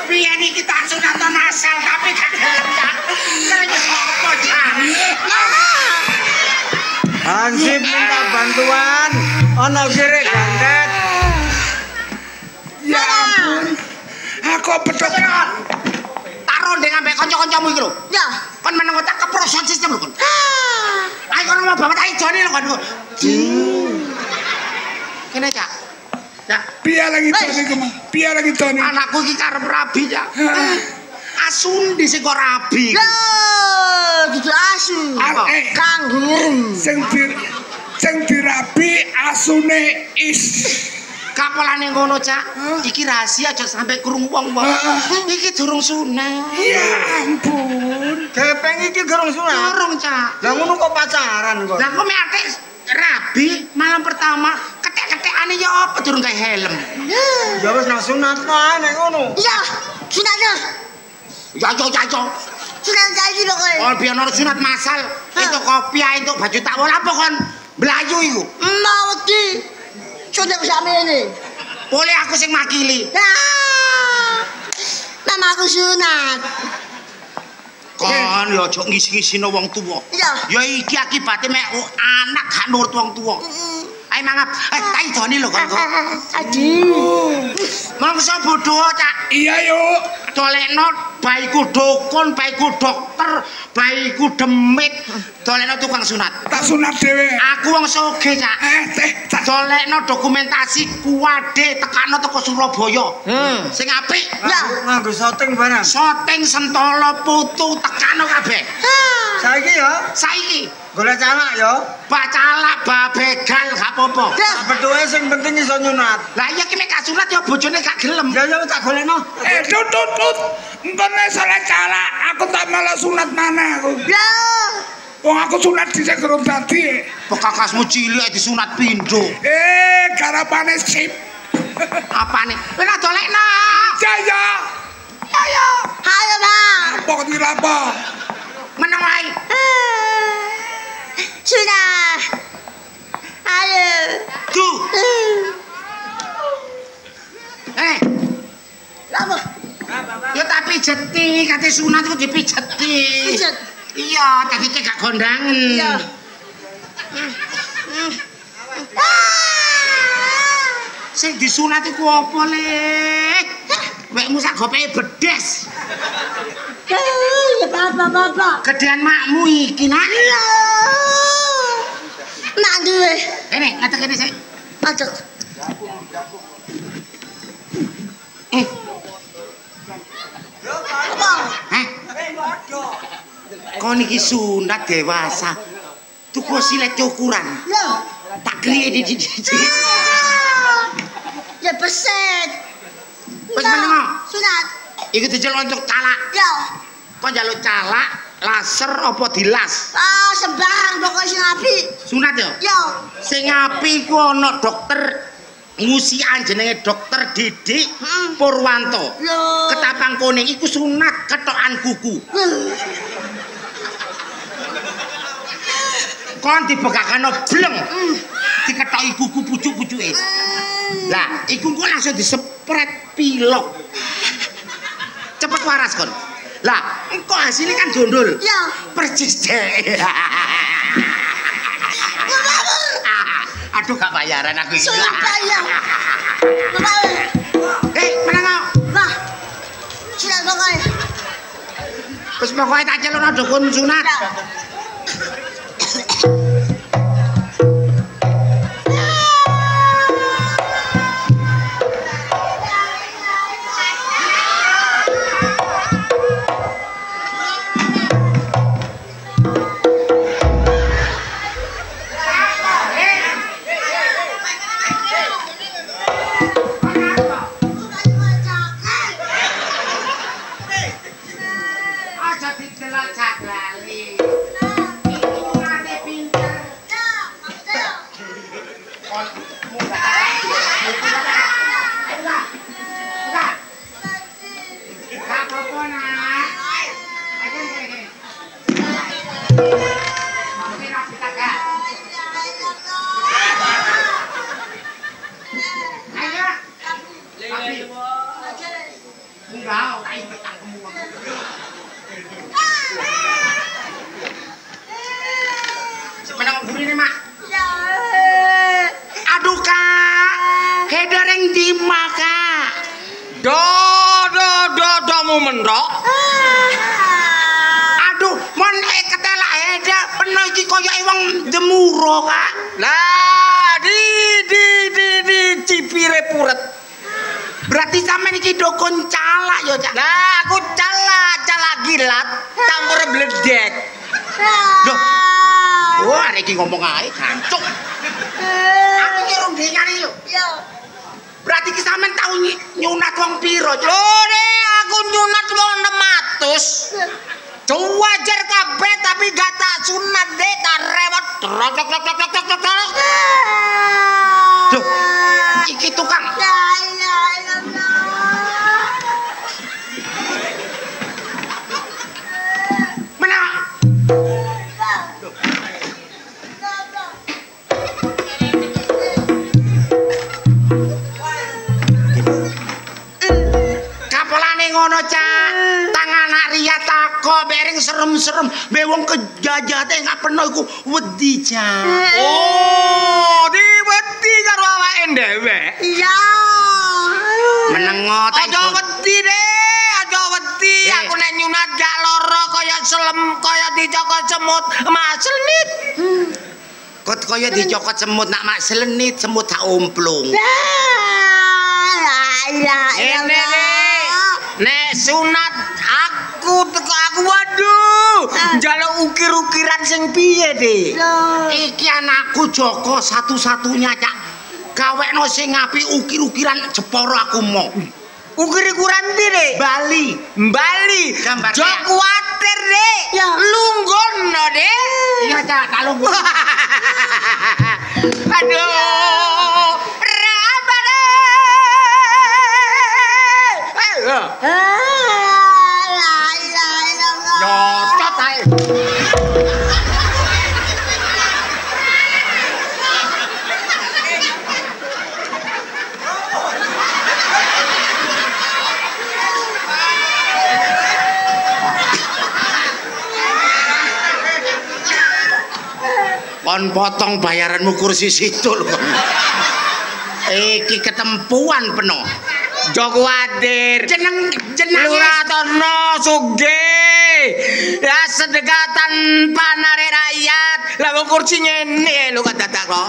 Biyen iki tak sunatan asal tapi gak gelem ya. Kaya apa ya? Hansip minta bantuan. Ana kire gandet. Ya ampun. Aku bedhok. Tak ronde ambek kanca-kancamu iki lho. Ya. Kon meneng tak keproson sistem lho kon. Ayo kon mau banget ayo jone lho kon. Kene Cak. Ya, Piye lagi Tony? anakku iki karep rabi ya. Asun di sing kok rabi. Loh, dudu asu. Kanguru. Sing dirabi asune is. Kapolane ngono, Cak. Iki rahasia aja sampai krungu wong-wong. Iki durung sunat. Ya ampun. Gepeng iki gerung sunat. Durung, Cak. Lah ngono kok pacaran kok. Lah kok mek atik rabi malam pertama ketek-ketekane ya apa durung gawe helm. Ya wis nang sunat wae nek ngono. Iya, sunatnya. Ya. Sunat saiki pokoke. Oh, biyen ora sunat masal. Itu kopiah itu baju tak wol apa kon? Mlayu iku. Mau wedi. Sunat samene. Boleh aku sing makili. Mamaku sunat. Kon yo aja ngisi-ngisino wong tuwa. Iya. Ya iki akibate mek anak gak nurut wong tuwa. Ayo mangap. Tak idoni lho kon. Adi. Mangsa bodho, Cak. Iya, Yuk. Dolekno baiku dukun, baiku dokter, baiku demit, dolekno tukang sunat. Tak sunat dhewe. Aku wong soge, Cak. Teh, tak Dolekno dokumentasi kuwade tekano teko Surabaya. Sing apik. Ya. Nganggo shooting barang. Shooting Sentolo Putu tekano kabeh. Saiki ya, Saiki golek calak ya. bacalak babegal gak apa-apa. Bethuke sing penting iso nyunat. Lah iya ki mek gak sunat ya bojone gak gelem. Ya ya tak golekno. Tut. Engko nek salah calak, aku tak malah sunat mana aku. Ya. Wong aku sunat dhisik durung dadi. Bekakasmu cilik disunat pindho. Garapane sip. Apane? Wis dolekno. Jaya. Ayo. Ayo, Bang. Apa kok dirapa? Meneng wae. Sunat. Ayo. Tuh. Apa? Ya tak pijeti, kate sunat ku dipijeti. Pijet. Iya, dadi gak kondangan. Iya. Sing disunat iku apa, Le? Wekmu sak gopeke bedes. Ya bapak. Gedean makmu iki, Nak. Iya. Nak duwe. Kene, ngatek kene sik. Aduk. Apa? Heh. Kon iki sunat dewasa. Tuku silet ukuran. Lho. Tak griye di. Ya beset. Wis menengo. Sunat. Iku diceluk untuk calak. Ya. Kok njaluk calak, laser apa dilas? Sembarang pokoknya sing apik. Sunat ya? Ya. Sing apik ku ana dokter ngusian jenenge Dokter Didik Purwanto. Lho. Ketapang kuning iku sunat ketokan kuku. Kon dibekakno bleng. Diketoki kuku pucuk-pucuke. Lah, iku kok langsung disepret pilok. Cepet waras kon. Lah, engko hasilnya kan dondol. Ya. Percis deh. Aduh gak bayaran aku iki. Sunat bayar. Meneng. Wah. Sunat pokoknya. Wis pokoke tak celukno dukun sunat. Aduh Kak, hedereng di maka. Domu mentok. Aduh, mon ketela heda peno iki koyo wong demuro Kak. Lah di cipire puret. Berarti sampean iki dukun calak ya, Cak. Nah, aku calak gilat campur bledek. Loh. Wah, iki ngomong ae gancuk. Aku ki rong dengar iki lho. Ya. Berarti ki sampean tau nyunat wong piro, Cak? Lho, aku nyunat wong 600. Wajar kabeh tapi gak tak sunat deh, tak rewet. Loh, iki tukang. La ilaha illallah. Mana? sing serem-serem, mbek wong kejajate gak peno iku wedi Cak. Oh, diwedi karo awake dhewe. Iya. Menengo ta. Aja wedi deh, aja wedi. Aku nek nyunat gak lara kaya selem, kaya dicokot semut, maselit. Kot kaya dicokot semut nak mak selenit semut tak omplung. Ini nek sunat aku waduh njaluk ukir-ukiran sing piye De? Iki anakku Joko satu-satunya Cak. Gawekno sing apik ukir-ukiran Jepara aku mau. Ukir-ukiran ndi De? Bali. Gambar Jo kuwatir De. Lunggono De. Iya Cak, tak lungguh. Aduh. Rabane. Ayo. Nyocot ae. Kon potong bayaranmu kursi situ lho. Iki ketempuan penuh. Joko Wadir. Jeneng Luratono Sugih. Ya sedekatan panare rakyat. Lah wong kursi ngene lho kadadak kok.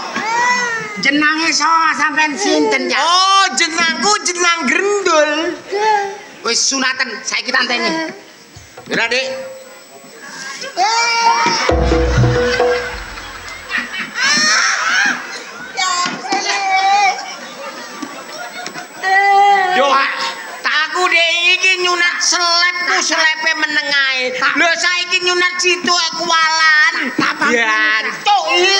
jenenge saha sampean sinten ya? Oh, jenengku jeneng Grendul. Wis sunatan saiki tanteni. Ora, Dik. Yo, taku dek iki nyunat selepku selepe menengae. Lho saiki nyunat situ kualan. Ya, cuk iki.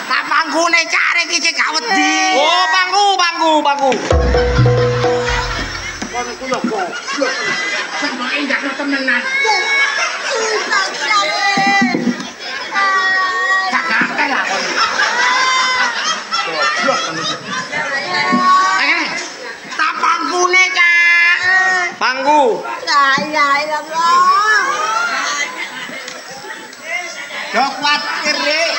Tak panggune cak iki cek gak wedi. Oh, bangku. Kon ku lho kok. Sampe ndak temenan. Tak gak lah kon. Goblok kon. Tak panggune cak. Bangku. Yo kuwatir Dik.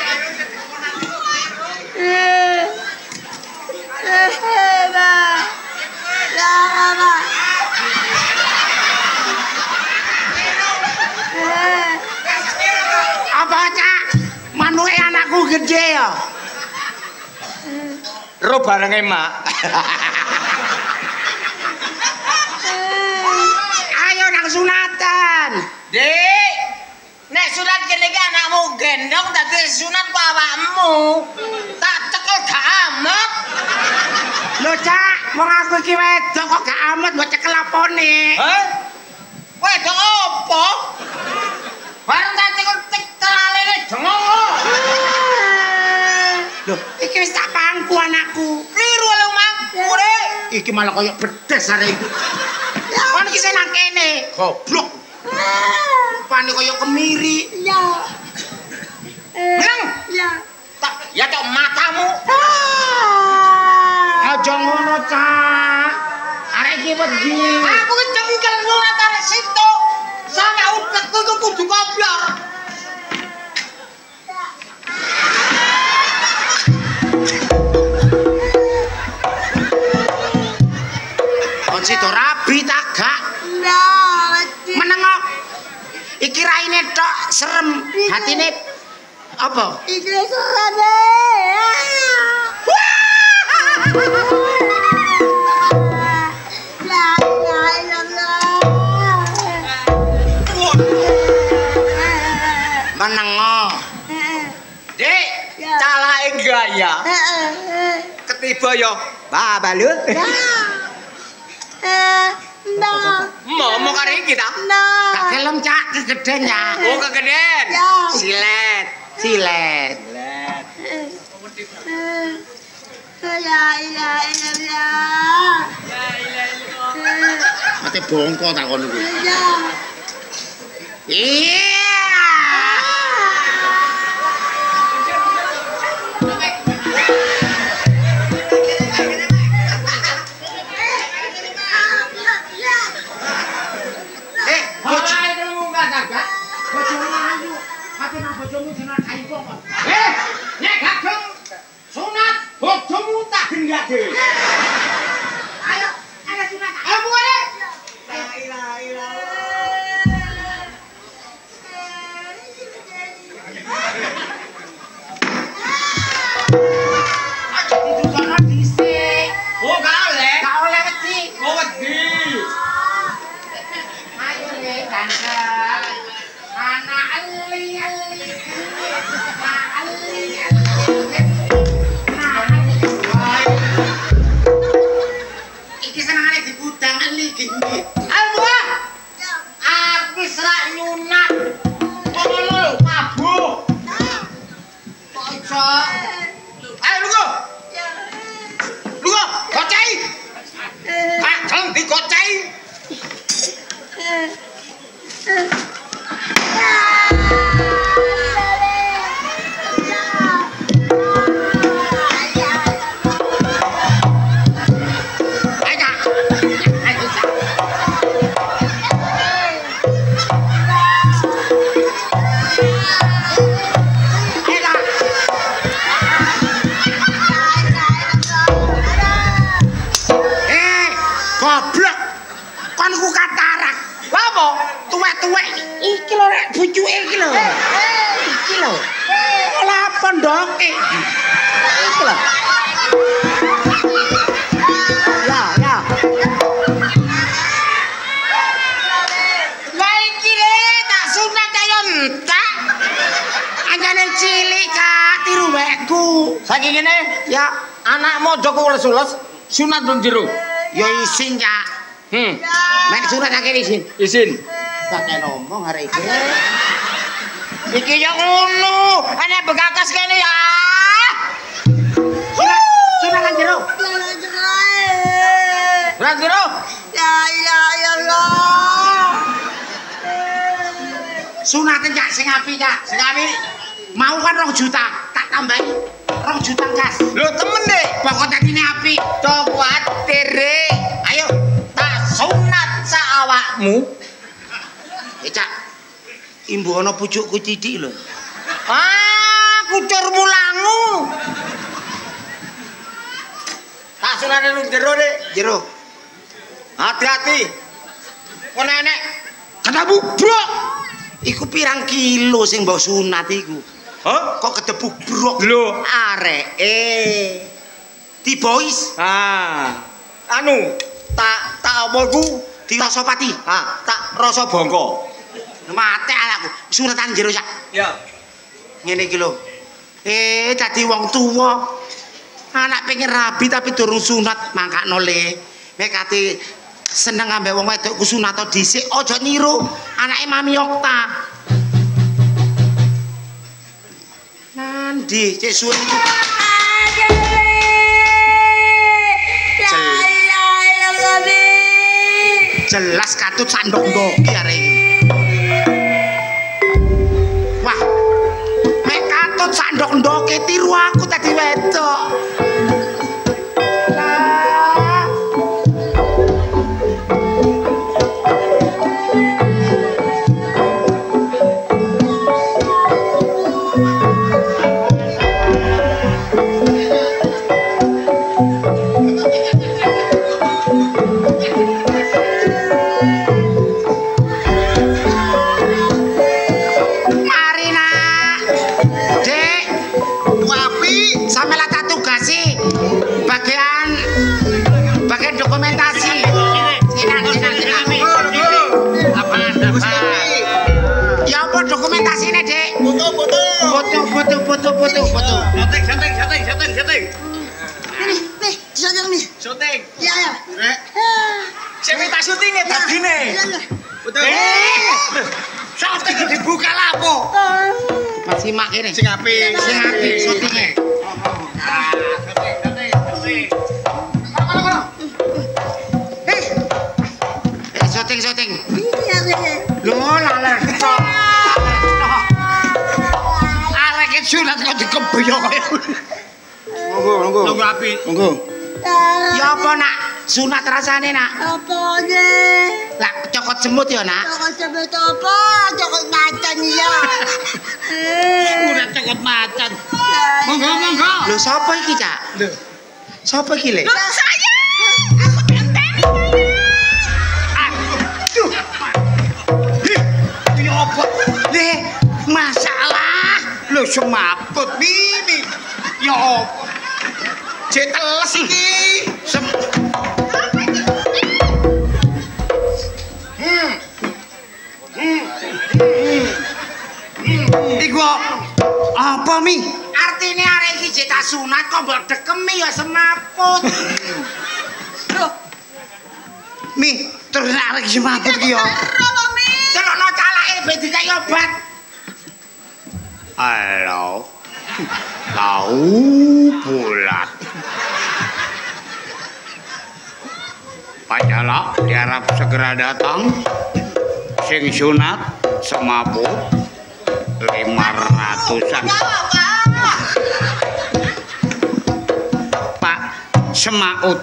Apa cak? Manuke anakku gede ya. Ro barenge mak. Ayo nang sunatan. Dik, nek sunat kene iki anakmu gendong dadi sunat ku awakmu. Tak cekel gak amet. Lho cak, wong aku iki wedok kok gak amet mbok cekel apane? Hah? Wedok apa? Bareng tak cekel alene jengong. Lho, iki wis tak pangku anakku. Kliru lho mangku Dik. Iki malah koyo bedes arek iki. Kon iki sing nang kene. Goblok. Rupane koyo kemiri. Meneng. Tak ya tok matamu. Aja ngono, Cak. Arek iki wedi. Aku ki jengkel nyunat arek situ. Sampe utekku iku kudu koblok. Kon situ rabi ta gak? Meneng kok. Iki raine tok serem, hatine apa? Meneng kok. Dik, calake gaya. Ketiba yo baba lho. Mau karo iki ta? Gak gelem Cak, kegeden ya. Oh, kegeden. Silet. Mate bongko tak kono kuwi. Iya. enak dhewe. Ayo sunat. Ayo buare. La ilaha illallah. Oh, gak oleh. Gak oleh wedi. Oh, wedi. Ayo le, ganteng. Anak eli. Iki senengane digudang eli gini. Ayo buah. Abis rak nyunat. Ngono lho, mabuk. Kocok. Ayo lungo. Lungo, gocai. Kak, jangan digocai. Iki lho rek bujuke iki lho. Iki lho. Olah pondoke. Iki lho. Ya. Lah iki le tak sunat ayo entak. Anjane cilik Cak, tiru wekku. Saiki ngene, ya anakmu Joko Weles sunat nang jero. Ya isin Cak. Mek sunat akhir isin. Isin. Kakek ngomong hari iki. Iki ya ngono. Ana begakas kene ya. Sunat nang jero. Nang jero. La ilaha illallah. Sunatan Cak sing apik Cak. Sing apik. Mau kan 2 juta, tak tambahi 2 juta gas. Lho temen deh. Pokok dadine apik. Do kuwatir. Ayo tak sunat sak awakmu. Cak, imbu ana pucukku titik lho. Kucur mulangu. Tak sunane nang jero nek, jero. Hati-hati. Kok nenek kena bubrok. Iku pirang kilo sing mbok sunat iku? Hah? Kok kedebuk brok lho areke. Dibois. Anu, tak apa iku? Dirasa pati. Tak rasa bangka. Mate anakku, sunatan jero sak. Ya. Ngene iki lho. Dadi wong tuwa. Anak pengen rabi tapi durung sunat, mangkakno le. Nek kate seneng ambek wong wedok ku sunat dhisik, aja niru anake Mami Okta. Nandi, cek suwe iku. Jelas katut sandok-ndoki arek iki. Wah. Mek katut sandok-ndoki tiru aku tadi wedok. Foto. Syuting. Nih, syuting nih. Syuting. Iya. Rek. Sing minta syutinge dadine. Betul. Syuting dibuka lapo. Masih mak kene. Sing apik syutinge. Syuting. Lho, laler. Sunat kok dikebyo kaya. Monggo apik. Monggo. Ya apa nak? Sunat rasane nak? Apane? Lah cokot semut ya nak? Cokot semut apa? Cokot macan ya. Sunat cokot macan. Monggo. Lho sapa iki, Cak? Lho. Sapa iki le? Saya. Aku tenteni. Aduh. Ya apa? Le, masalah. Lho semaput Mimi. Ya apa? Cek teles iki. Iku apa Mi? Artine arek iki jek tak sunat kok mbok dekemi ya semaput. Loh. Mi, terus arek iki semaput iki ya. Celokno calake ben dikai obat. Halo. Tahu bulat. Pak Jalak diharap segera datang. Sing sunat semaput 500-an. Pak Semaut.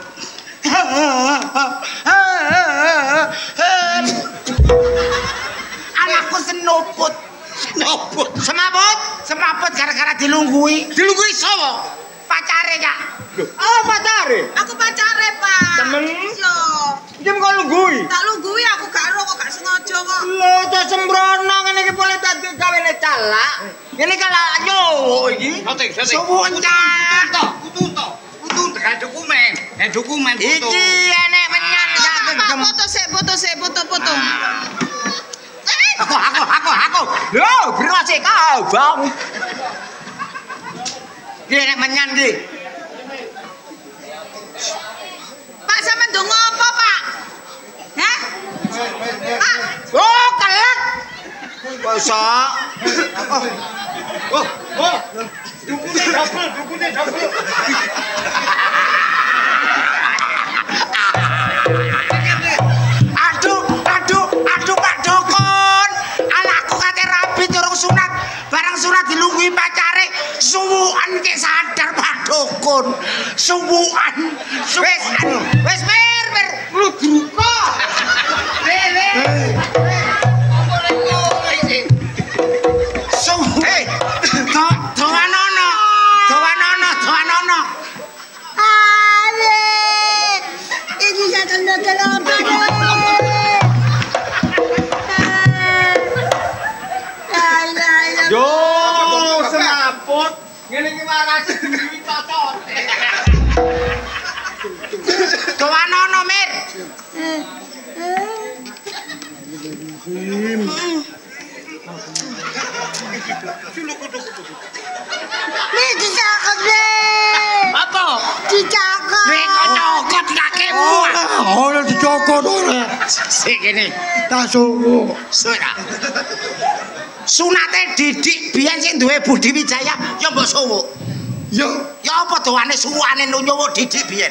Anakku senoput. Senoput. Semaput gara-gara dilunggui. Dilunggui sapa? Pacare, Kak. Oh, pacare. Aku pacare, Pak. Temen? Yo. Jam kok lunggui? Tak lunggui aku gak ero kok gak sengaja kok. Lho, to sembrono ngene iki boleh dadi gawene calak. Ngene kalak nyowo iki. Suwun cak. Foto tekan dokumen. Dokumen foto. Iki enek menyang Pak, foto. Aku. Lho, biro sik kabang. Iki enek menyan iki. Pak sampean ndonga apa, Pak? Hah? Pak. Oh, kelak. Masa? Oh. Dukune double. Aduh Pak Dokon. Anakku kate rabi durung sunat. Barang sunat dilunggui pacare, suwukan ki sadar Pak Dokon. Suwukan. Wis mir. Ludruko. Le. Doanono. Ale, ini saya kenal apa Yo, semaput. Ngene iki waras duwi cocok. Doanono, Mir. Nih dicakot Apa? Dicakot. Nek cokot kakekmu. Ora dicokot ora. Sik kene. Tak suwu. Sunate Didik biyen sing duwe Budi Wijaya ya mbok suwuk. Yo, Ya apa doane suwane nyuwuk Didik biyen?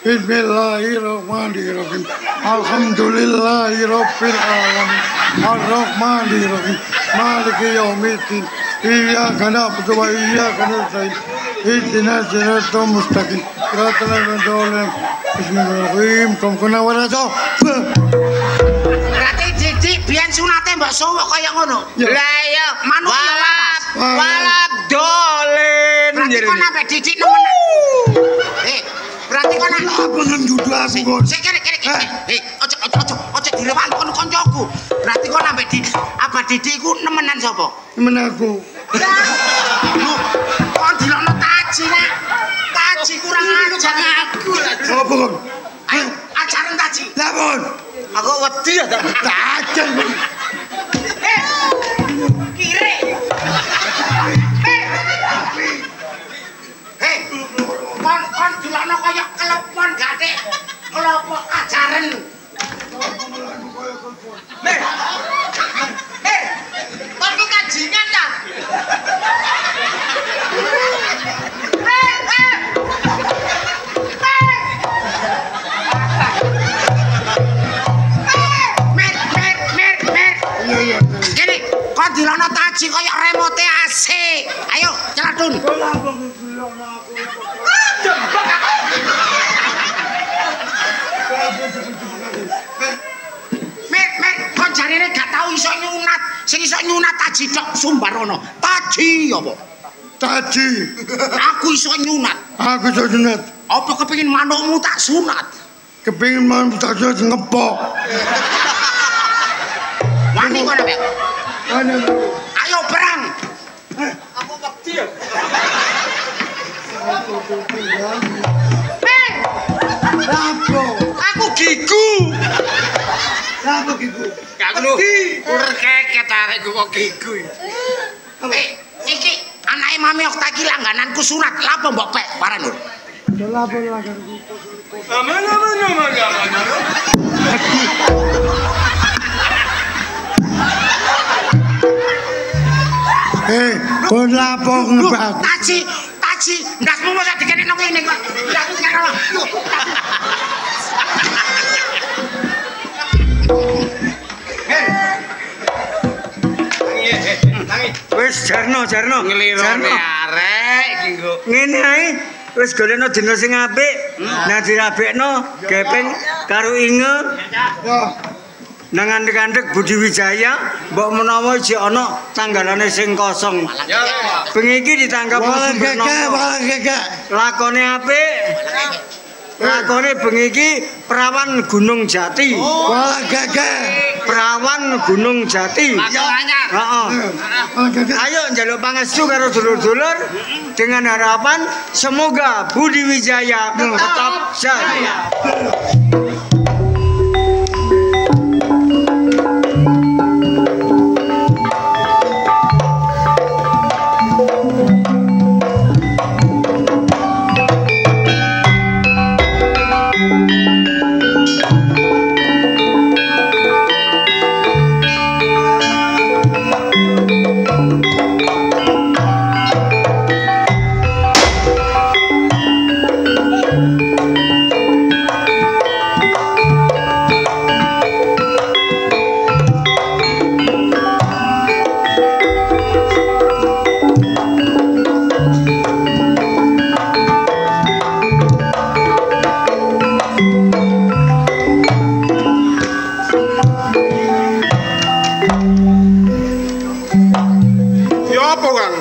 Bismillahirrahmanirrahim. Alhamdulillahirabbil alamin. Arrahmanirrahim. Maliki yaumiddin. Iyyaka na'budu wa iyyaka nasta'in. Ihdinas siratal mustaqim. Siratal ladzina an'amta 'alaihim. Bismillahirrahmanirrahim. Kumkuna waraso. Berarti Didik biyen sunate mbok suwuk kaya ngono. Ya. Lah ya, manuk ya waras. Waras. Walap dolen. Berarti kok nampe Didik nemen. Berarti kok nak Pengen judu aku kon. Sik kene. Ojo direwani kono koncoku. Berarti kok nampe apa Didik iku nemenan sapa? Temen aku. Kon dilokno taji nek. Taji kurang ajar aku. Apa kon? Ayo, ajaran taji. Lah kon. Aku wedi ya Tajan. kiri. Kon dilokno kaya kelepon gathik. Kelompok ajaran. Kon ki kajingan ta? Iya. Gini, kon dilokno taji kaya remote AC. Ayo, celadun. Mer, kon jarine gak tau iso nyunat. Sing iso nyunat taji tok Sumbarono. Taji apa? Taji. Aku iso nyunat. Aku iso sunat. Apa kepengin manukmu tak sunat? Kepengin manuk tak sunat ngepok. Wani kono, Bek. Ayo perang. Aku wedi ya. Lapo? Aku gigu. Lapo gigu? Gak ngono. Urkeket arekku kok gigu. Iki anake Mami Oktaki langgananku sunat. Lapo mbok pek parah Nur? Lapo langgananku. Kon lapo ngebak? Taji, ndasmu mosok dikene nang ngene kok. Ndasmu sekarang. Wis Jarno. Ngelirone arek iki nggo. Ngene ae wis golekno dina sing apik. Nah dirabekno gepeng karo Inge. Nang andek-andek Budi Wijaya mbok menawa isih ana tanggalane sing kosong. Bengi iki ditangkap lakone apik. Lakone bengi iki Perawan Gunung Jati. Perawan Gunung Jati. Heeh. Ayo njaluk pangestu karo dulur-dulur dengan harapan semoga Budi Wijaya tetap jaya. Ya apa, Kang?